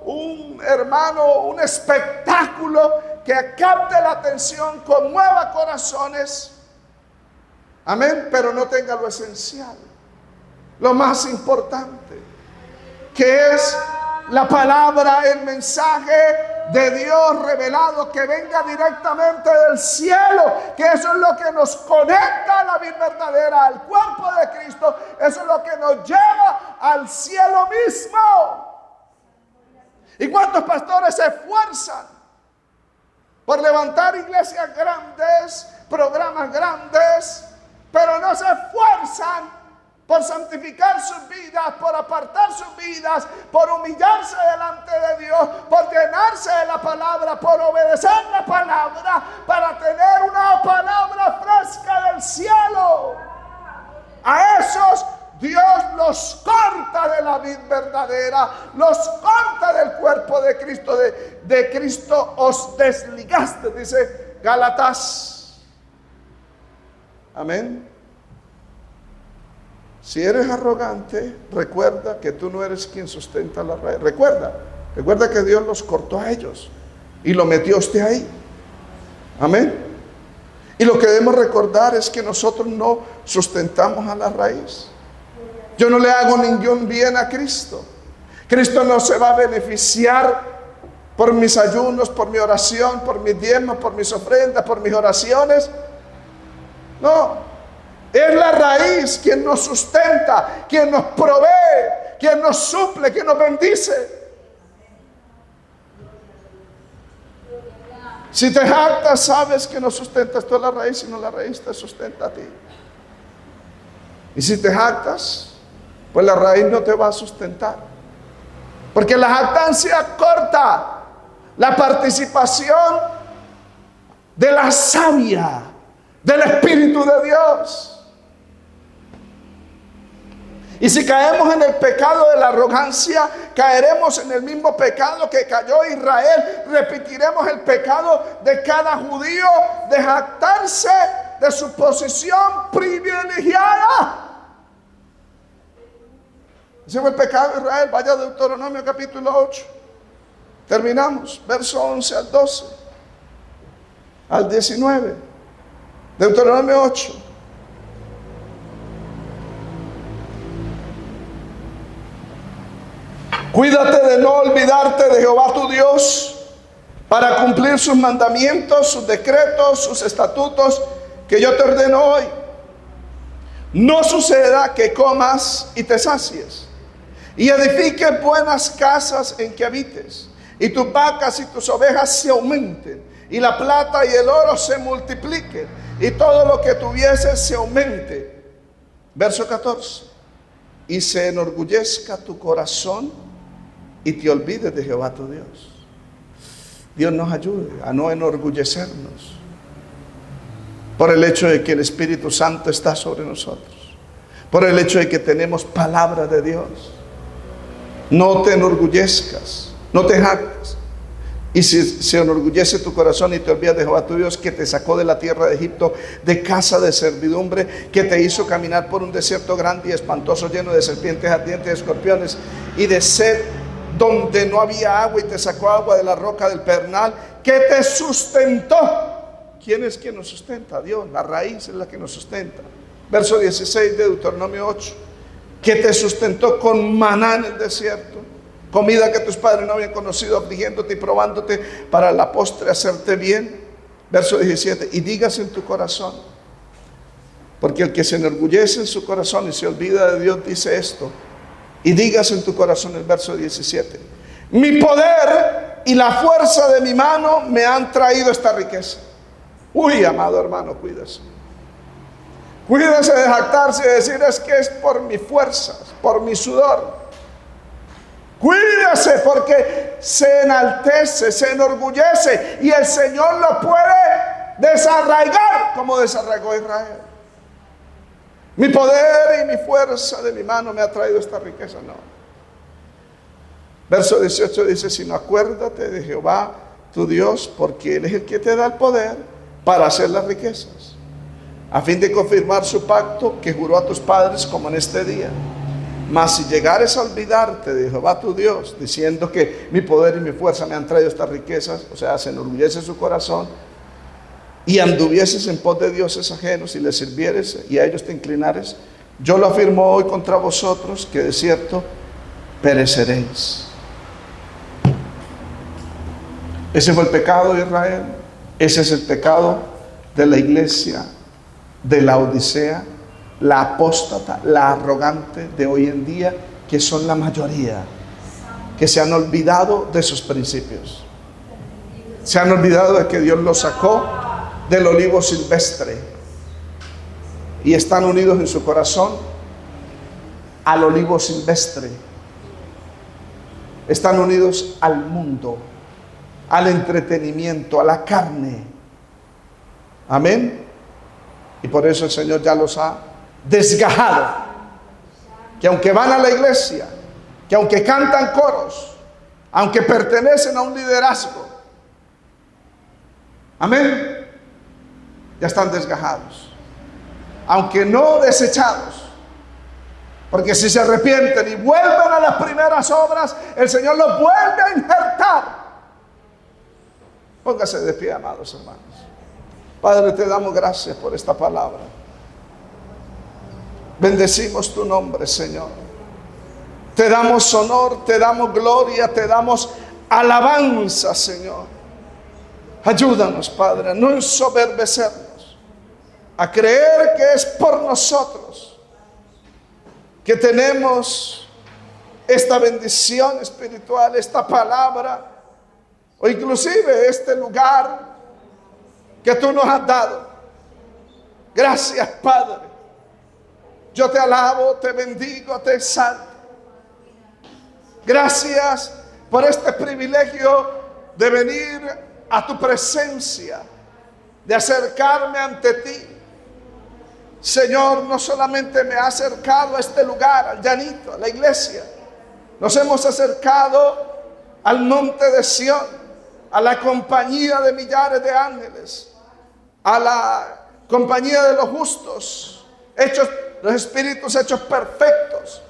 un hermano, un espectáculo que capte la atención, conmueva corazones? Amén. Pero no tenga lo esencial, lo más importante, que es la palabra, el mensaje de Dios revelado, que venga directamente del cielo, que eso es lo que nos conecta a la vida verdadera, al cuerpo de Cristo. Eso es lo que nos lleva al cielo mismo. ¿Y cuántos pastores se esfuerzan por levantar iglesias grandes, programas grandes, pero no se esfuerzan por santificar sus vidas, por apartar sus vidas, por humillarse delante de Dios, por llenarse de la palabra, por obedecer la palabra, para tener una palabra fresca del cielo? A esos Dios los corta de la vid verdadera, los corta del cuerpo de Cristo. De Cristo os desligaste, dice Gálatas. Amén. Si eres arrogante, recuerda que tú no eres quien sustenta la raíz. Recuerda que Dios los cortó a ellos y lo metió usted ahí. Amén. Y lo que debemos recordar es que nosotros no sustentamos a la raíz. Yo no le hago ningún bien a Cristo. Cristo no se va a beneficiar por mis ayunos, por mi oración, por mis diezmos, por mis ofrendas, por mis oraciones. No. Es la raíz quien nos sustenta, quien nos provee, quien nos suple, quien nos bendice. Si te jactas, sabes que no sustentas tú a la raíz, sino la raíz te sustenta a ti. Y si te jactas, pues la raíz no te va a sustentar. Porque la jactancia corta la participación de la savia, del Espíritu de Dios. Y si caemos en el pecado de la arrogancia, caeremos en el mismo pecado que cayó Israel. Repetiremos el pecado de cada judío de jactarse de su posición privilegiada. Ese fue el pecado de Israel. Vaya a Deuteronomio capítulo 8. Terminamos, verso 11 al 12, al 19. Deuteronomio 8. Cuídate de no olvidarte de Jehová tu Dios para cumplir sus mandamientos, sus decretos, sus estatutos que yo te ordeno hoy. No suceda que comas y te sacies y edifiques buenas casas en que habites, y tus vacas y tus ovejas se aumenten, y la plata y el oro se multipliquen, y todo lo que tuvieses se aumente. Verso 14. y se enorgullezca tu corazón y te olvides de Jehová tu Dios. Dios nos ayude a no enorgullecernos por el hecho de que el Espíritu Santo está sobre nosotros, por el hecho de que tenemos palabra de Dios. No te enorgullezcas, no te jactes. Y si se enorgullece tu corazón y te olvidas de Jehová tu Dios, que te sacó de la tierra de Egipto, de casa de servidumbre, que te hizo caminar por un desierto grande y espantoso, lleno de serpientes, ardientes, de escorpiones y de sed, donde no había agua, y te sacó agua de la roca del Pernal, que te sustentó. ¿Quién es quien nos sustenta? Dios. La raíz es la que nos sustenta. Verso 16 de Deuteronomio 8. Que te sustentó con maná en el desierto, comida que tus padres no habían conocido, afligiéndote y probándote para la postre hacerte bien. Verso 17. Y digas en tu corazón, porque el que se enorgullece en su corazón y se olvida de Dios dice esto. Y digas en tu corazón, el verso 17: mi poder y la fuerza de mi mano me han traído esta riqueza. Uy, amado hermano, cuídese. Cuídese de jactarse y decir: es que es por mis fuerzas, por mi sudor. Cuídese, porque se enaltece, se enorgullece, y el Señor lo puede desarraigar como desarraigó Israel. Mi poder y mi fuerza de mi mano me ha traído esta riqueza. No. Verso 18 dice: sino acuérdate de Jehová tu Dios, porque Él es el que te da el poder para hacer las riquezas, a fin de confirmar su pacto que juró a tus padres, como en este día. Mas si llegares a olvidarte de Jehová tu Dios, diciendo que mi poder y mi fuerza me han traído estas riquezas, o sea, se enorgullece su corazón, y anduvieses en pos de dioses ajenos y les sirvieres y a ellos te inclinares, yo lo afirmo hoy contra vosotros, que de cierto pereceréis. Ese fue el pecado de Israel. Ese es el pecado de la iglesia de la Odisea, la apóstata, la arrogante de hoy en día, que son la mayoría, que se han olvidado de sus principios. Se han olvidado de que Dios los sacó del olivo silvestre y están unidos en su corazón al olivo silvestre. Están unidos al mundo, al entretenimiento, a la carne. Amén. Y por eso el Señor ya los ha desgajado. Que aunque van a la iglesia, que aunque cantan coros, aunque pertenecen a un liderazgo, amén, ya están desgajados. Aunque no desechados, porque si se arrepienten y vuelven a las primeras obras, el Señor los vuelve a injertar. Póngase de pie, amados hermanos. Padre, te damos gracias por esta palabra. Bendecimos tu nombre, Señor. Te damos honor, te damos gloria, te damos alabanza, Señor. Ayúdanos, Padre, a no ensoberbecernos, a creer que es por nosotros que tenemos esta bendición espiritual, esta palabra, o inclusive este lugar que tú nos has dado. Gracias, Padre. Yo te alabo, te bendigo, te exalto. Gracias por este privilegio de venir a tu presencia, de acercarme ante ti. Señor, no solamente me ha acercado a este lugar, al llanito, a la iglesia. Nos hemos acercado al monte de Sión, a la compañía de millares de ángeles, a la compañía de los justos, los espíritus hechos perfectos,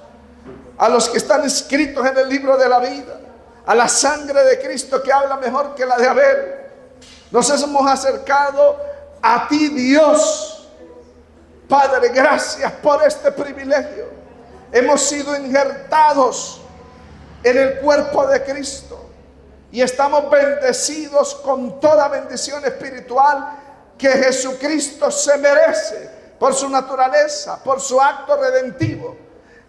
a los que están escritos en el libro de la vida, a la sangre de Cristo que habla mejor que la de Abel. Nos hemos acercado a ti, Dios. Padre, gracias por este privilegio. Hemos sido injertados en el cuerpo de Cristo y estamos bendecidos con toda bendición espiritual que Jesucristo se merece por su naturaleza, por su acto redentivo.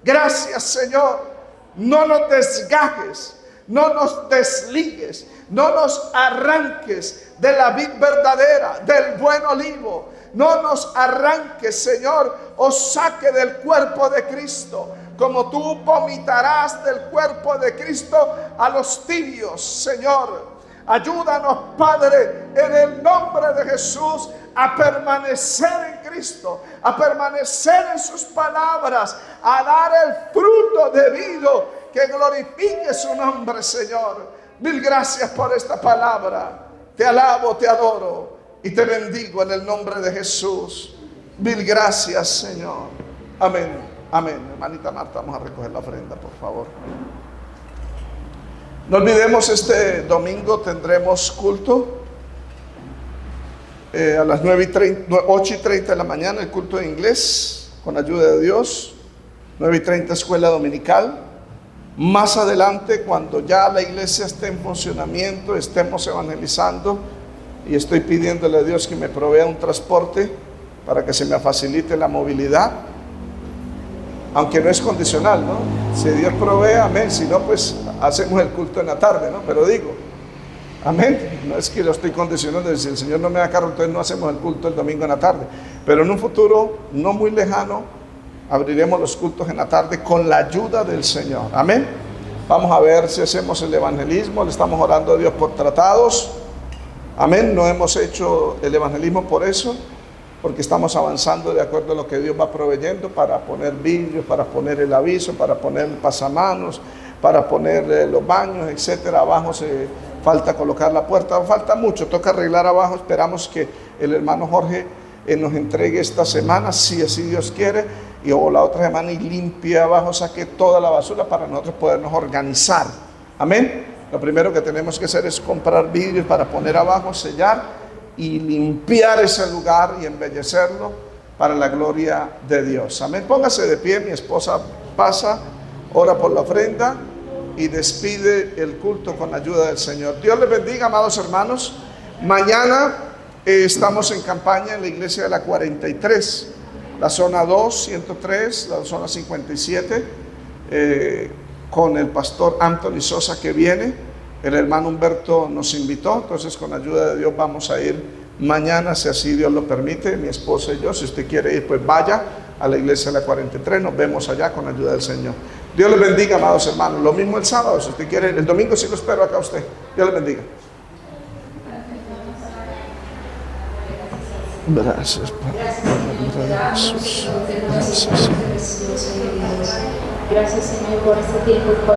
Gracias, Señor. No nos desgajes, no nos desligues, no nos arranques de la vid verdadera, del buen olivo. No nos arranques, Señor, o saque del cuerpo de Cristo, como tú vomitarás del cuerpo de Cristo a los tibios, Señor. Ayúdanos, Padre, en el nombre de Jesús, a permanecer en Cristo, a permanecer en sus palabras, a dar el fruto debido que glorifique su nombre, Señor. Mil gracias por esta palabra. Te alabo, te adoro y te bendigo en el nombre de Jesús. Mil gracias, Señor. Amén. Amén. Hermanita Marta, vamos a recoger la ofrenda, por favor. No olvidemos, este domingo tendremos culto a las 8:30 de la mañana, el culto de inglés, con ayuda de Dios. 9:30 escuela dominical. Más adelante, cuando ya la iglesia esté en funcionamiento, estemos evangelizando, y estoy pidiéndole a Dios que me provea un transporte para que se me facilite la movilidad, aunque no es condicional, ¿no? Si Dios provee, amén. Si no, pues hacemos el culto en la tarde, ¿no? Pero digo, amén. No es que lo estoy condicionando. Si el Señor no me da carro, entonces no hacemos el culto el domingo en la tarde. Pero en un futuro no muy lejano, abriremos los cultos en la tarde con la ayuda del Señor. Amén. Vamos a ver si hacemos el evangelismo. Le estamos orando a Dios por tratados. Amén. No hemos hecho el evangelismo por eso, porque estamos avanzando de acuerdo a lo que Dios va proveyendo, para poner vidrios, para poner el aviso, para poner el pasamanos, para poner los baños, etcétera. Abajo falta colocar la puerta, falta mucho, toca arreglar abajo. Esperamos que el hermano Jorge nos entregue esta semana, si así Dios quiere, o la otra semana, y limpie abajo, saque toda la basura para nosotros podernos organizar. Amén. Lo primero que tenemos que hacer es comprar vidrios para poner abajo, sellar y limpiar ese lugar y embellecerlo para la gloria de Dios. Amén. Póngase de pie. Mi esposa pasa, ora por la ofrenda y despide el culto con la ayuda del Señor. Dios les bendiga, amados hermanos. Mañana estamos en campaña en la iglesia de la 43, la zona 2, 103, la zona 57, con el pastor Anthony Sosa, que viene. El hermano Humberto nos invitó, entonces con ayuda de Dios vamos a ir mañana, si así Dios lo permite, mi esposa y yo. Si usted quiere ir, pues vaya a la iglesia de la 43, nos vemos allá con ayuda del Señor. Dios les bendiga, amados hermanos. Lo mismo el sábado, si usted quiere, el domingo sí lo espero acá a usted. Dios les bendiga. Gracias, Padre. Gracias, Jesús. Gracias, Señor. Gracias, Señor, por este tiempo.